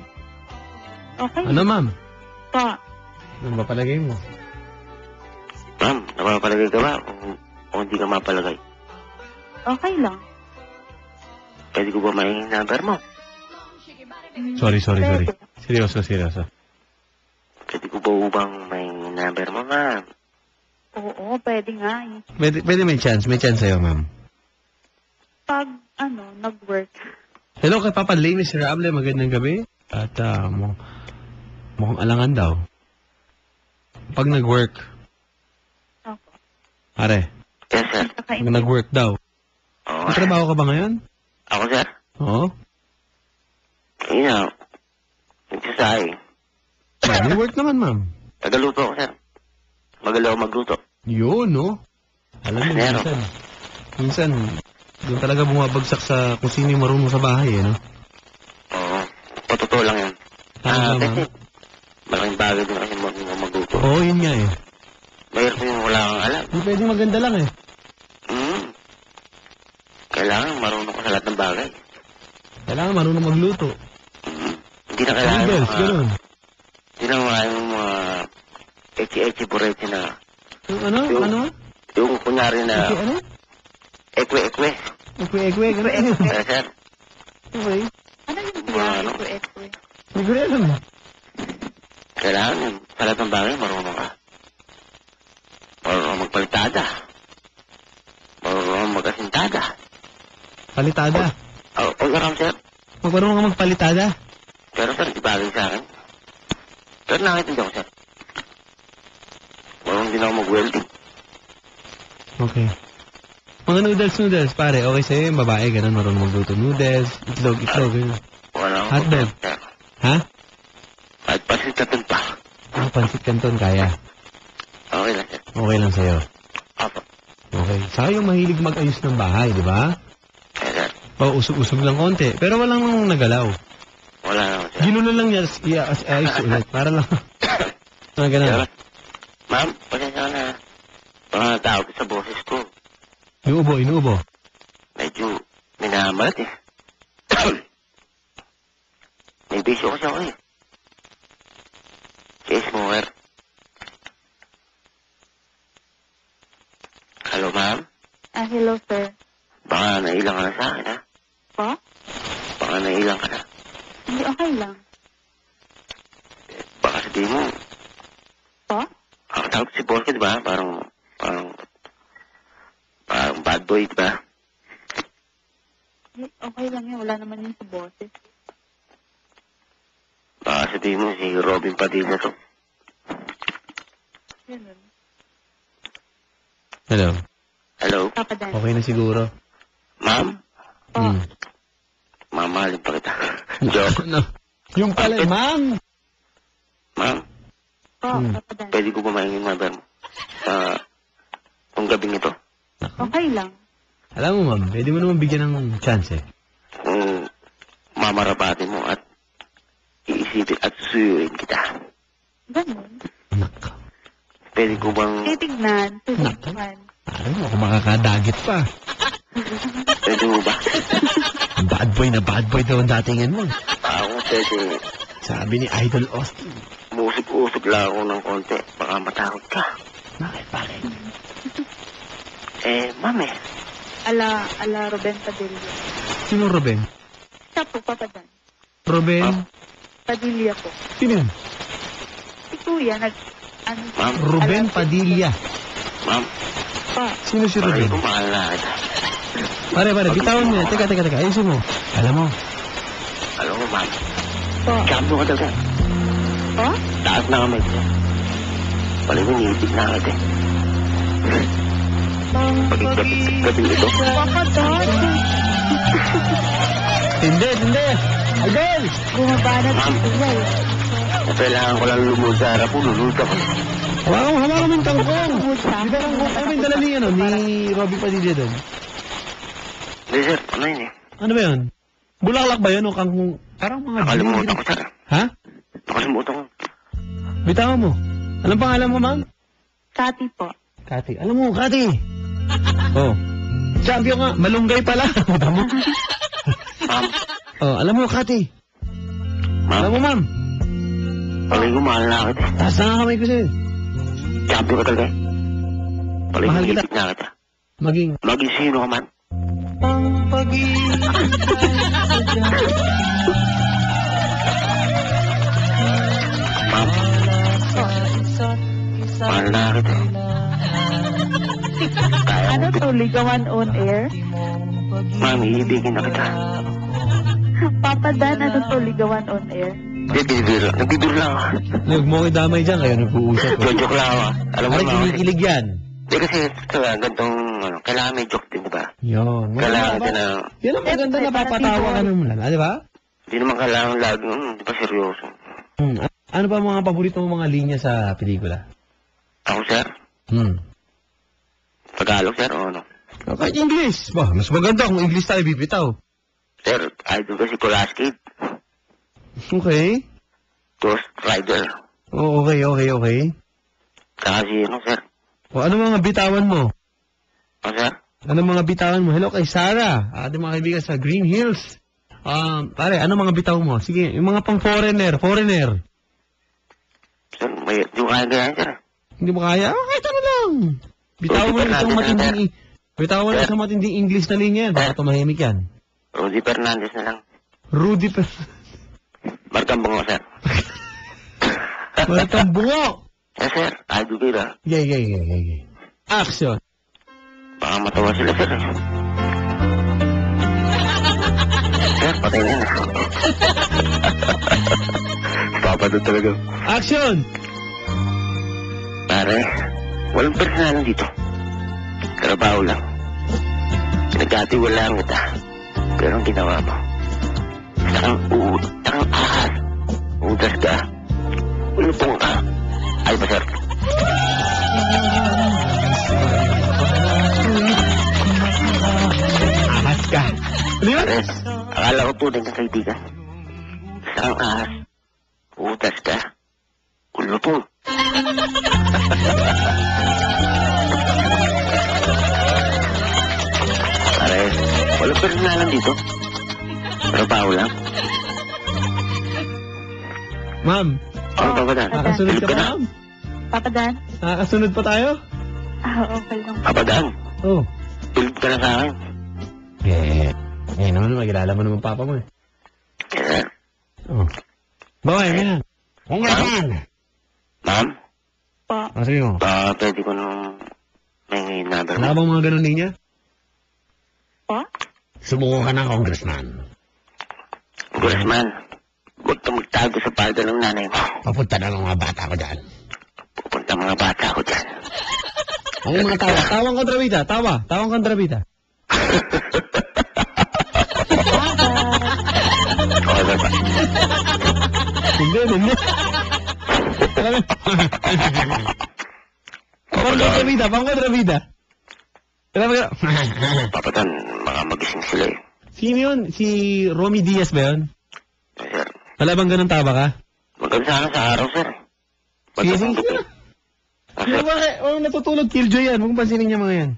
Okay. Ano, ma'am? Pa. Ano ba palagay mo? Ma'am, napapalagay ka ba? O hindi ka mapalagay? Okay lang. Pwede ko ba maingin number mo? Sorry. Pwede. Seryoso. Pwede ko ba ubang maingin number mo, ma'am? Oo, pwede nga eh. Pwede may chance sa'yo, ma'am. Pag, nag-work. Hello kay Papa Lane, miserable, magandang gabi. At mukhang alangan daw. Pag nag-work, Ako. Yes, pare, sir. pag nag-work daw. Oo. May trabaho ka ba ngayon? Ako, sir? Oo. Yun na. Nagsasaing. May work naman, ma'am. Tagaluto ako, sir. Magaling ako magluto. Yun, no? Alam mo, Meron. minsan, doon talaga bumabagsak sa kung sino yung marunong sa bahay, eh, no? Oo. Patotoo lang yan. Tama, Kasi, ma'am. malaking bagay din kasi magluto. Oo, yun nga, eh. Mahirap yung wala kang alam. Hindi pwedeng maganda lang, eh. Kailangan marunong ko sa lahat ng bagay. Kailangan marunong magluto. Hindi na kailangan Noodles, ganun. Hindi na mga yung mga echi-echi burete na Yung ano? Yung- Ano? yung kunyari na Ano? ekwe-ekwe. Ekwe, ganun. Sir, Okay. Ano yung Ano? biyahe ko, ekwe? Hindi ko rin alam. kailangan yung sa lahat ng bagay marunong ka. Marunong magpalitada. Marunong mag-asintada. Palitada. Okay lang, sir. Magkaroon ka magpalitada. Pero sir, di bagay sa akin. Pero nakitindi ako, sir. Marunong din ako mag-welding. Okay. Mga noodles, pare. Okay sa'yo yung babae, ganun. Marunong magluto noodles, itlog, ganun. Wala akong Hotdog. problema, sir. Ha? Kahit pasitatin pa. Pansit canton, kaya. Okay lang, sir. Okay lang sa'yo. Apo. Okay. Saka yung mahilig mag-ayos ng bahay, di ba? Kaya, sir. Usog-usog lang konti. Pero walang nagalaw. Wala naman, sir. Ginulo lang niya, ayos ulit. Para lang. Mga ganun. Sir, ma'am, pasensya ka na. Mga tawag sa boses ko. Inuubo. Medyo minamalat eh. May bisyo kasi ako eh. Si smoker. Hello, ma'am. Hello, sir. Baka nailang ka na sa akin, ha? Po? Baka nailang ka na. Hindi, okay lang. Baka sabihin mo, Po? ang tawag si boss ko, di ba? Parang bad boy, di ba? Hindi, okay lang yan. Wala naman yun sa boses. Baka sabihin mo si Robin Padilla to. Ganun. Hello. Hello? Papa Dan. Okay na siguro. Ma'am? Po. Mamahalin pa kita. Joke. Ano? Yung pala, ma'am! Ma'am, Po, Hmm. Papa Dan. pwede ko ba maingin mother mo? Kung gabing ito. Okay lang. Alam mo, ma'am, pwede mo naman bigyan ng chance eh. Kung mamarapatin mo at iisipin at suyuin kita. Ganun. Nak. Pwede ko bang, Titignan. Susubukan. Alam mo, ako makakadagit pa. pwede mo ba? Bad boy daw ang datingan mo. Ako pwede, Sabi ni Idol Austin. musok-usok lang ako ng konti. Baka matakot ka. Bakit? Ma'am Ala Ruben Padilla. Sino Ruben? Siya po, Papa Dan. Ruben? Padilla po. Sino yun? Si Kuya, Ma'am? Ruben Padilla. Ma'am, Pa. Sino si parang Ruben? ko mahal na kita. Pare, bitawan mo yan. Teka. Ayusin mo. Alam mo, Alam mo, ma'am, Po. champion ka talaga. Po? Taas na kamay ko. Pala mo, niibig na kita. Pagkabing ito. Papa Dan. hindi. Idol! Bumaba na si Kuya eh. Kailangan ko lang lumod sa harap mo, lulod ako. Hawakan mo yung tangkong. Bumod sa Di ba lang ano ba yung dala ni Robby Padilla doon? Hindi, sir, ano yun eh? Ano ba yun? Bulaklak ba yun o kangkong? Parang mga Nakalimutan ko, sir. Ha? Nakalimutan ko. Bitawan mo. Anong pangalan mo, ma'am? Kati po. Kati. Alam mo, Kati. Oh. Champion nga. Malunggay pala. Tama mo? Ma'am, Oh, alam mo, Kati. Alam mo, ma'am. palay ko mahal na kita. Taas na nga kamay ko sa'yo. Champion ka talaga. Palay ko Mahal kita. niibig na kita. Maging... Maging sino ka man. Ma'am, mahal na kita. Kaya Ano mo, to, ligawan on air? ma'am, iibigin na kita. Papa Dan, ano to, ligawan on air? Nagbibiro lang ako. Huwag mo idamay dyan. Kayo nag-uusap. Joke lang ako. Alam mo Pare, naman kasi. kinikilig yan. Hindi kasi sa gantong, kailangan may joke din, di ba? Yun. Kailangan Yan din na, ang maganda na papatawa ka naman lang. Di ba? hindi naman kailangan lagi, di ba seryoso? Ano ba mga paborito mo mga linya sa pelikula? Ako, sir? Tagalog, sir, o ano? Kahit English. Bah, mas maganda kung English tayo bibitaw. Sir, idol ko si Kulaskid. Okay. Ghost Rider. Oh, okay. Saka si, sir? O ano mga bitawan mo? O, sir? Ano mga bitawan mo? Hello kay Sarah, ating mga kaibigan sa Green Hills. Pare, ano mga bitaw mo? Sige, yung mga pang foreigner. Sir, may, di ko kaya ganyan, sir. Hindi mo kaya? Kahit ano lang. Bitawan mo lang isang matinding English na linya yan. Baka tumahimik yan. Rudy Fernandez na lang. Rudy per... Markang bungo, sir. Wala kang bungo. Yes, sir. Idol ko na. Yay. Action. Baka matawa sila, sir. Sir, patay na yan. Papa doon talaga. Action. Pare, walang personalan dito. Trabaho lang. Nagkatiwalaan kita. Pero ang ginawa mo, takang ahas. Udas ka. Ulupong ka. Ay ba, sir? Ahas ka. Ano yun? Pare, akala ko tunay ng kaibigan. Takang ahas. Udas ka. Ulupong. Pare, walang personalan dito. Trabaho lang. Ma'am, Ano ba ba na? nakasunod ka Tulog pa, ma'am? Papa Dan? Nakasunod pa tayo? Okay lang. Papadaan. Oh. Build ka na sa akin. Naman, magkilala mo naman papa mo eh. Yes, sir. Oh. Baway, yan. Congressman! Ma'am? Po. Sige mo. Pwede ko nung may number Wala bang mga ganun niya? Po? Sumuko ka na, Congressman. Congressman, huwag ka magtago sa palda ng nanay mo. Papunta na ng mga bata ko dyan. Pupunta mga bata ko dyan. Ang mga tawa. Tawang kontrabida. Tawang kontrabida. Hindi. Pang kontrabida. Papatan, baka magising sila eh. Sino yun? Si Romy Diaz ba yun? Yes, sir. Wala bang ganun tawa ka? Maganda sana sa araw, sir. Sige. Ano ba? Natutulog. Killjoy yan. Huwag pansinin niya mga yan.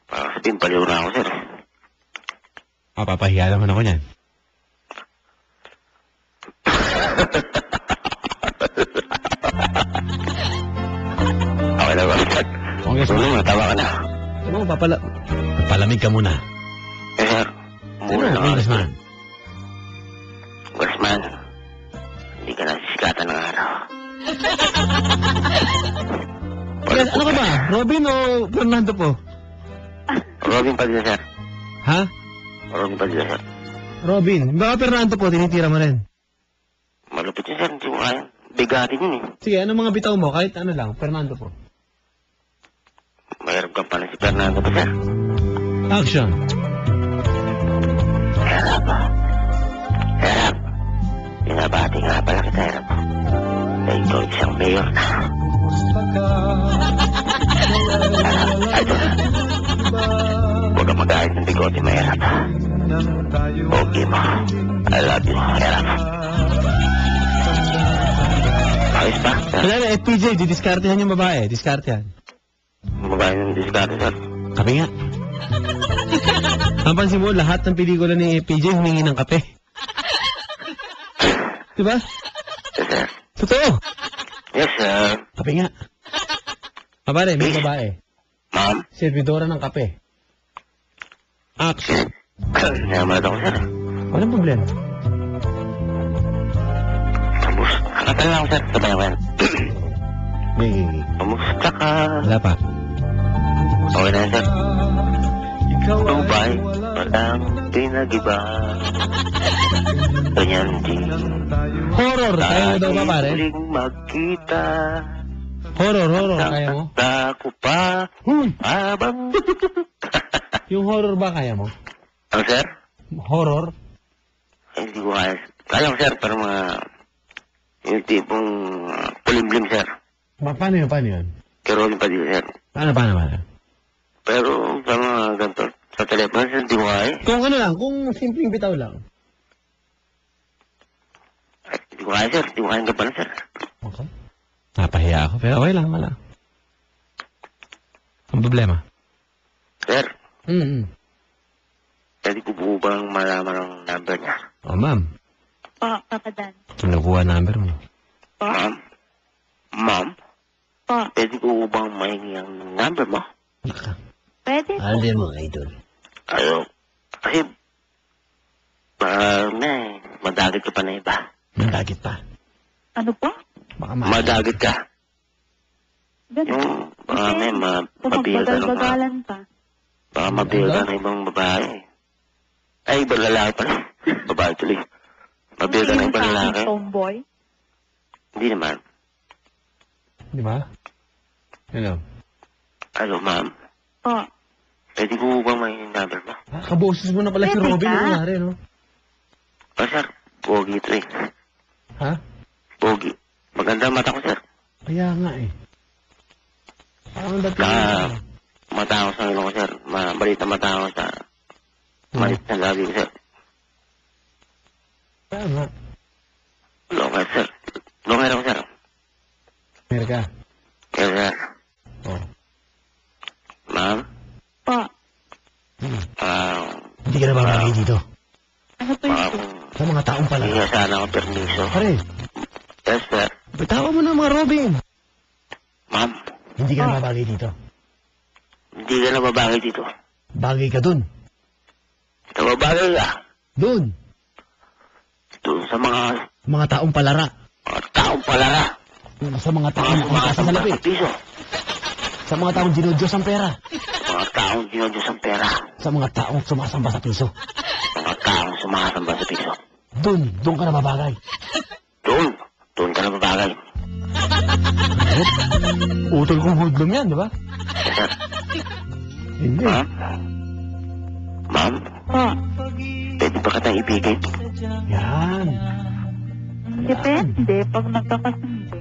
Sabihin, paliw na ako, sir. Papahiya naman ako niyan. Okay na ba, sir? Congressman. Matawa ka na. Ano, palamig ka muna. Yes, sir. Muna na ako. Congressman. Congressman, hindi ka nasisikatan ng araw. Yes, ano ka ba? Robin o Fernando po? Robin Padilla, sir. Ha? Robin Padilla, sir. Robin. Baka Fernando po, tinitira mo rin. Malupit yun, sir. Hindi ko kaya. Bigatin yun eh. Sige, ano mga bitaw mo? Kahit ano lang, Fernando po. Mahirap ka pala si Fernando pa, sir. Action. Hirap. Hirap. Binabati nga pala kita, hirap. Na ikaw isang mayor na. Idol. Huwag ka mag-ahit ng bigote, mahirap. Okay mo. I love you, hirap. Ayos ba? Wala na, FPJ, didiskartehan yung babae. Diskartehan. Mabahin yung diskarte, sir. Kape nga. Ang pansin mo, lahat ng pelikula ni FPJ humingi ng kape. Diba? Yes, sir. Totoo. Yes, sir. Kape nga. Kabare, may babae. Ma'am? Servidora ng kape. Action. Naman ako, sir. Walang problema. Kakatal lang, sir. Sabay ako yan. Kamusta ka? Wala pa. Okay na, sir. Dubai, parang pinag-iba. Ganyan din. Horror, kaya mo daw ba, pare? Muling magkita. Horror, kaya mo? Ako pa. Habang... Yung horror ba kaya mo? Ano, sir? Horror? Hindi ko kaya. Kaya ko, sir, pero mga... Yung tipong pulim-lim, sir. Paano yun? Kaya Robin Padilla, sir. Paano? Pero sa mga ganito, sa telepono, sir, hindi ko kaya. Kung ano lang, kung simpleng bitaw lang. Ay, hindi ko kaya, sir. Hindi ko kaya ang gabalan, sir. Okay. Napahiya ako, pero okay lang, wala. Ang problema? Sir, Mm-hmm. pwede ko po bang malaman ang number niya? Oh, ma'am. Po, Papa Dan. Kinukuha number mo. Po. Ma'am, Po. pwede ko bang mahingi ang number mo? Naka. Pwede po. Alin mo, idol. Ayaw. Kasi, madagit ka pa na iba. Mandagit pa. Ano po? Baka Madagit ka. Ganun. Yung, baka may mabigal ka ng Bagalan pa. baka mabigal ka ng ibang babae. Ay, ibang lalaki pala. Babae tuloy. Mabigal ka ng ibang lalaki. Tomboy? Hindi naman. Di ba? Hello. Ano, ma'am? Po. Pwede ko bang may number mo? Kaboses mo na pala si Pwede Robin. ka. Ano nangyari, no? Sir, pogi ito eh. Ha? Pogi. Maganda ang mata ko, sir. Kaya nga eh. Parang dati Matangos ang ilong ko, sir. Malit na matangos sa... Malit na labi ko, sir. Kaya nga. Longer, sir. Longer ako, sir. Amerika. Yes, sir. Oh. Ma'am? Po. Hindi ka na babagay dito. Ano po Baka yun? kung Sa mga taong pala. hindi sana ako permiso. Pare, Yes, sir. bitawan mo na mga Robin. Ma'am? Hindi ka na babagay dito. Hindi ka na babagay dito. Bagay ka dun. Nababagay ka. Dun. Doon sa mga Mga taong palara. taong palara. Sa mga taong nakakasa sa labi. piso. Sa mga taong dinudyos ang pera. Mga taong dinodyo ang pera. Sa mga taong sumasamba sa piso. Mga taong sumasamba sa piso. Doon ka na mabagay. Doon ka na babagay. Utol kong hudlong yan, di ba? Yes, sir. Hindi. Ma'am? Ma'am? Po. Pwede ba kitang ibigay? Yan. Depende pag nagkakasundo.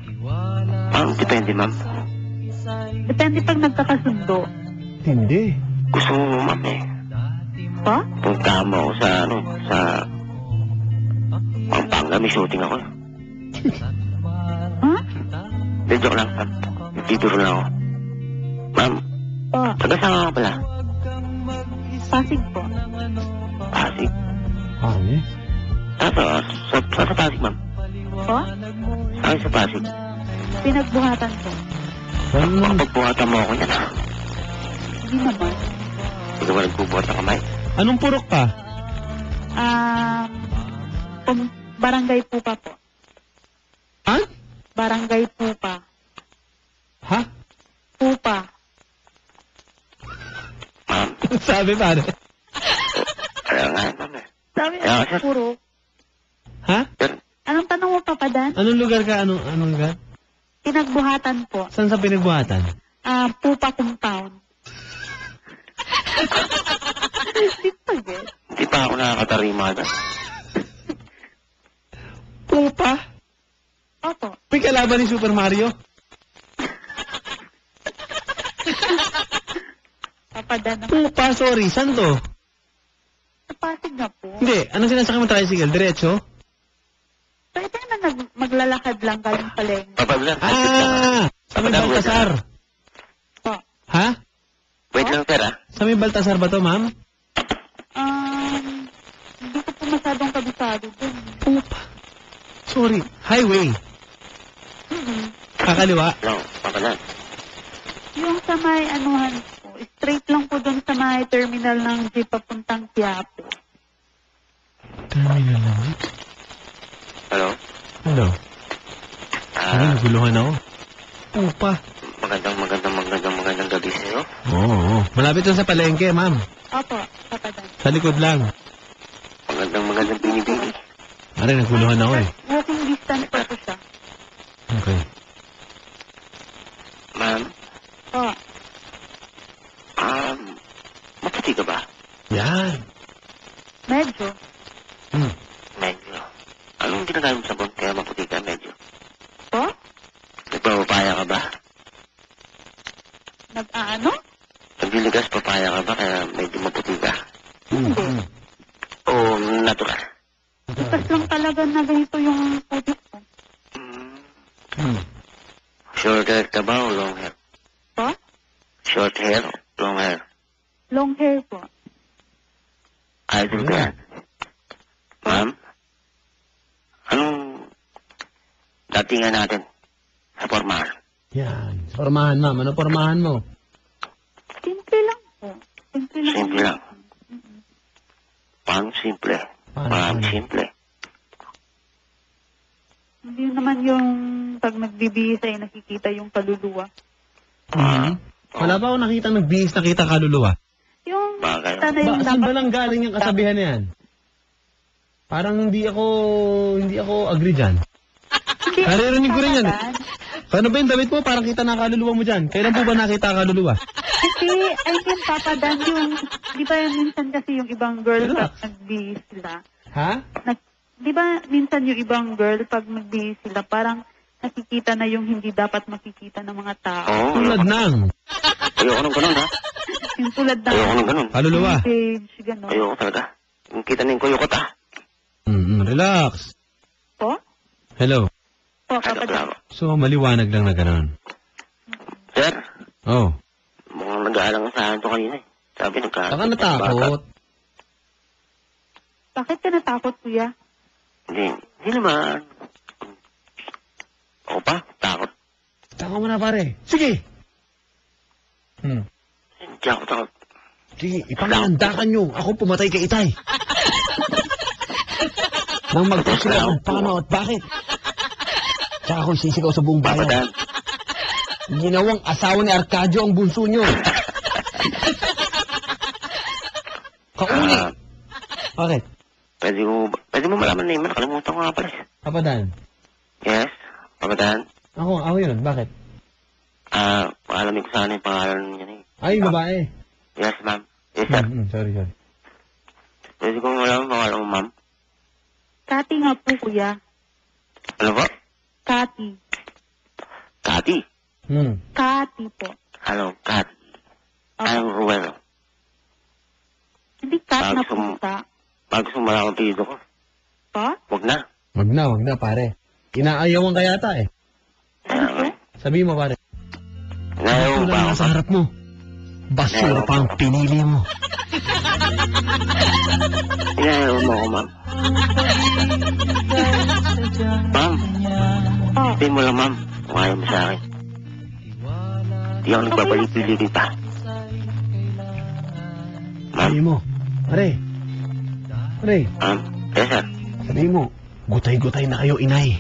Ma'am, depende, ma'am. Depende pag nagkakasundo. Hindi. Gusto mo, ma'am, eh. Po? Punta mo ako sa Pampanga, may shooting ako. Ha? Hindi, joke lang, ma'am. Nagtituro lang ako. Ma'am, Po. taga saan ka pala? Pasig po. Pasig. Ano eh? Sa Pasig, ma'am. Po? Saan sa Pasig? Pinagbuhatan po. Saan naman? Pagbuhatan mo ako yan, ha? Hindi naman. Hindi ka ba nagbubuhat ng kamay? Anong purok ka? Barangay Pupa po. Ha? Barangay Pupa. Ha? Pupa. Ma'am, Sabi pare. kaya nga, ma'am, eh. Sabi Yeah, sir. puro. Ha? Sir, Anong tanong mo, Papadan? Anong lugar ka? Anong lugar? Pinagbuhatan po. Saan sa pinagbuhatan? Pupa Compound. Di pa, guys. hindi pa ako nakakatarima doon. Pupa? Opo. May kalaban ni Super Mario? Papadan na. Pupa, sorry. Saan to? Sa Pasig na po. Hindi. Anong sinasakay mo tricycle? Diretso? Pwede na maglalakad lang galing palengke. Papaglan. Sa may Baltasar. Po. Ha? Wait lang, sir, ha? Sa may Baltasar ba to, ma'am? Hindi ko po masyadong kabisado dun. Pupa. Sorry. Highway. Kakaliwa. No, papaglan. Yung sa may anuhan po, straight lang po dun sa may terminal ng jeep papuntang Quiapo. Terminal lang. Hello? Hello. Ay, naguluhan ako. Pupa. Magandang gabi sa'yo. Oo. Malapit doon sa palengke, ma'am. Opo, Papadan. Sa likod lang. Magandang binibini. Aray, naguluhan ako eh. Walking distance po po siya. Okay. Ma'am, Po. maputi ka ba? Yan. Medyo. Medyo. Anong ginagamit mo sa sabon kaya maputi ka medyo? Po? Nagpapapaya ka ba? Nag-aano? Nagliligas papaya ka ba kaya medyo maputi ka? Hindi. O natural? Ikas lang talaga na ganito yung putik ko. Short hair ka ba o long hair? Po? Short hair, long hair. Long hair po. Idol ka yan. Ma'am? Anong datingan natin sa formal? Yan. Pormahan, ma'am. Ano pormahan mo? Simple lang po. Simple lang. Simple lang. Paano simple? Paano simple? Hindi naman yung pag nagbibihis ay nakikita yung kaluluwa. Wala ba ako nakita nagbihis nakita kaluluwa? Yung Bagay. kita na yung Saan ba dapat... lang galing yung kasabihan na yan? Parang hindi ako agree dyan. Hindi, Naririnig ko rin yan eh. Papadan. Paano ba yung damit mo? Parang kita na kaluluwa mo dyan. Kailan po ba nakita ang kaluluwa? Kasi, I mean, Papadan, yung... Di ba minsan kasi yung ibang girl Relax. pag nagbihis sila, Ha? di ba minsan yung ibang girl pag nagbihis sila, parang nakikita na yung hindi dapat makikita ng mga tao. Oo. Tulad ng Ayoko nang ganun, ha? Yung tulad ng Ayoko nang ganun. kaluluwa. page, gano'n. Ayoko talaga. Yung kita na yung kuyukot, ha? Relax. Po? Hello. Po, Ano Papadan. ba? So, maliwanag lang na gano'n. Sir, Oh. mukhang nag-aalang sa to kanina, eh. Sabi Saka natakot. Bakit ka natakot, kuya? Hindi naman. Ako pa, takot. Taka mo na pare. Sige. Hindi ako takot. Sige, ipangandakan nyo. Ako pumatay kay Itay. Nang mag-talk sila kung paano at bakit. Tsaka ako'y sisigaw sa buong bayan. Papadan. Ginawang asawa ni Arcadio ang bunso nyo. Kauli. Bakit? Pwede mo malaman na yun. Nakalimutan ko nga pala. Papadan. Yes? Papadan? Ako yun. Bakit? Aalamin ko sana yung pangalan niya eh. Ay, babae. Yes, ma'am. Yes, sir. Sorry. Pwede ko malaman pangalan mo, ma'am. Kati nga po, kuya. Ano po? Kati. Kati. Kati po. Ano, Kat? Opo. Anong Ruel? Hindi kat na Gusto mo- pusa. Pag gusto mo malaman ang pido ko. Po? Huwag na. Wag na, pare. Inaayawan ka yata eh. Ano po? Sabihin mo, pare. Inayaw Ito ba lang ako? nasa harap mo. Basura pa ang pinili mo. Inayaw mo ako, ma'am. Ma'am, Oh, sabihin mo lang, ma'am. Kung ayaw mo sa akin. Di ako nagbabalik-biligin pa. Ma'am, Sabihin mo. Pare. ma'am. Yes, sir. Sabihin mo. Gutay-gutay na kayo, inay.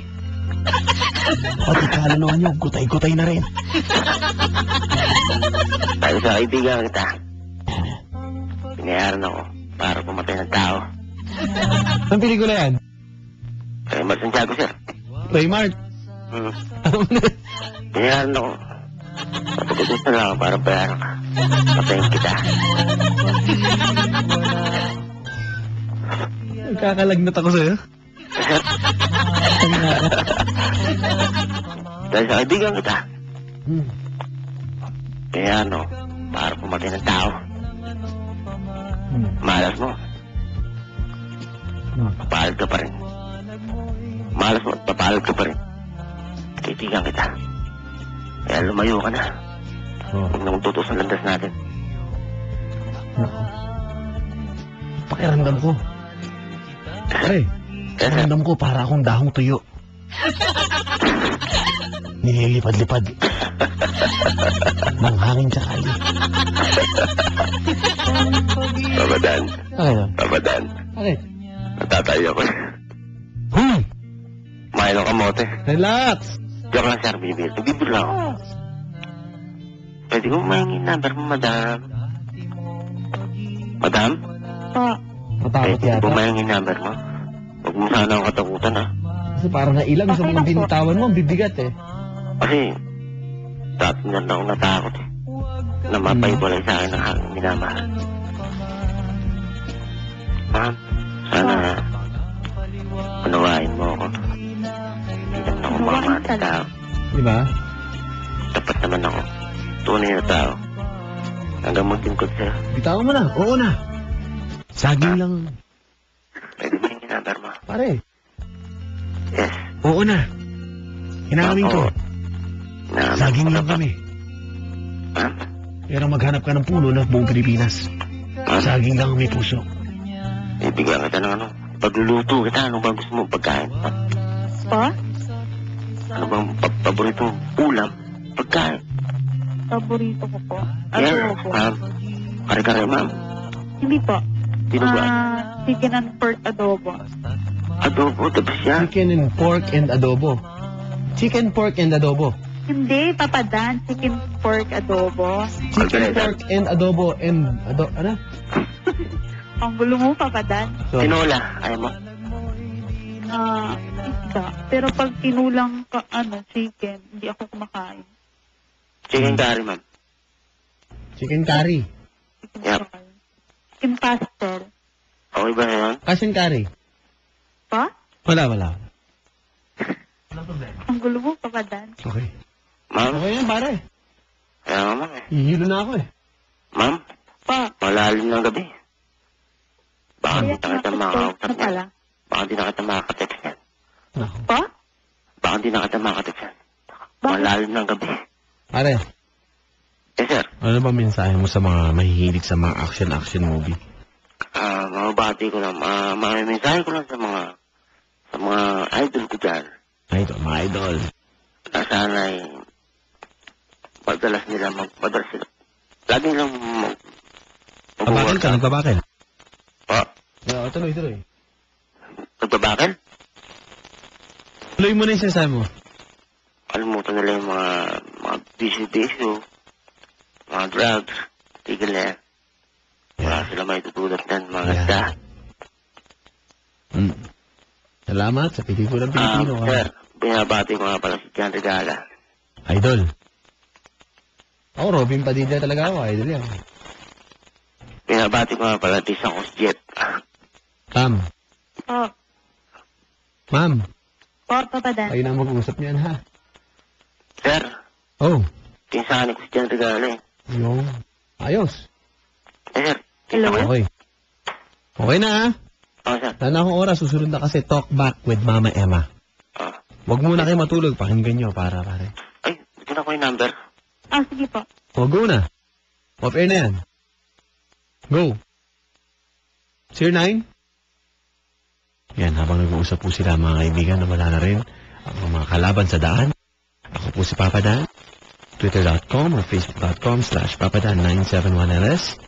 Pati kaluluwa nyo, gutay-gutay na rin. Tayo sa kaibigan kita. Pinayaran ako para pumatay ng tao. Ang pelikula yan? Kaya Mar Santiago, sir. Raymart. Pinayaran ako. Patagutin na lang ako para bayaran ka. Patayin kita. Kakalagnat ako sa'yo. Sir, dahil sa kaibigan kita. Pinayaran ako para pumatay ng tao. Malas mo. Papalad ka pa rin. Malas mo at papalad ka pa rin. Kaibigan kita. Kaya lumayo ka na. Huwag na magtutos ang landas natin. Pakiramdam ko. Pare, Yes, sir. pakiramdam ko para akong dahong tuyo. Nililipad-lipad. Nang hangin sa kali. Papadan. Ano? Papadan. Bakit? Natatayo ako. Mahin ang kamote. Relax! Joke lang, sir. Bibir lang ako. Pwede ko mahingin number mo, madam. Madam? po. Matakot Pwede ko yata. mahingin number mo. Huwag mo sana akong katakutan, ha. Kasi parang nailang sa Okay mga lang po. binitawan mo, ang bibigat eh. Kasi, dati na akong natakot, eh. Na mapaibalay sa akin ng hangin minamahal. Ma'am, sana unawain mo ako. Hindi naman ako Unawain mamahal talaga. tao. Di ba? Tapat naman ako. Tunay na tao. Hanggang maglingkod sa'yo. Bitawan mo na. Oo na. Saging lang. Pwede mo yung number mo. Pare. Yes. Oo na. Inamin ko. Oo. Inamin Saging ko lang na ba? kami. Ma'am? Pero maghanap ka ng puno ng buong Pilipinas. Ma'am? Saging lang ang may puso. Ibigyan kita ng ano. Pagluluto kita. Ano bang gusto mo pagkain? Po? Ano bang paborito ulam? Pagkain. Paborito ko po. Yes, Adobo. ma'am. Kare-kare, ma'am. Hindi po. Tinuguan. Chicken and pork adobo. Adobo, tapos yan. Chicken and pork and adobo. Chicken, pork, and adobo. Hindi, papadan. Chicken pork adobo. Chicken, pork, and adobo, and ano? Ang gulo mo, papadan. Sorry. Tinola. Ayaw mo. Isda. Pero pag tinulang ka, chicken, hindi ako kumakain. Chicken curry, ma'am. Chicken curry. Chicken Yep. curry. Chicken pastel. Okay ba na yun? Asian curry. Pa? Wala. Ang gulo mo, papadan. Okay. Ma'am? Okay yan, pare. Kaya nga, ma'am eh. Hihilo na ako eh. Ma'am? Pa? Malalim ng gabi. Baka hindi na kita makakausap Ano yan. pala? Baka hindi na kita makakatext yan. Nako. Pa? Baka hindi na kita makakatext yan. Bakit? Malalim ng gabi. Pare, Yes, sir. ano ba mensahe mo sa mga mahihilig sa mga action movie? Mababati ko lang. Mamimensahe ko lang sa mga idol ko dyan. Idol, mga idol. Na sana ay madalas Lagi lang Babakil ka, nagbabakil. Oh, Oo, tuloy. nagbabakal? Tuloy mo na yung sinasabi mo. Kalimutan nila yung mga bisyo-bisyo, mga drugs, tigil na yan. Wala sila may tutulad yan, mga Yeah. ganda. Salamat sa Pilipinang Pilipino. Sir, binabati ko nga pala si John Regala. Idol. Ako, Robin Padilla talaga ako. Idol yan. Binabati ko nga pala si Sang Jet. Ma'am. Po. Ma'am. Po, Papa Dan. Kayo na mag-uusap niyan, ha? Sir, Oh. pinsahan ko si John Regala eh. Yung. Ayos. Sir, Hello? Okay. Okay na, ha? oh, sir. Sana akong oras, susunod na kasi Talk Back with Mama Emma. Oh. Huwag muna kayo matulog. Pakinggan nyo para pare. Ay, ito na ko yung number. Ah, sige po. O, go na. Off-air na yan. Go. 09? Yan, habang nag-uusap po sila mga kaibigan na wala na rin ang mga kalaban sa daan. Ako po si Papa Dan. Twitter.com or Facebook.com/PapaDan971LS.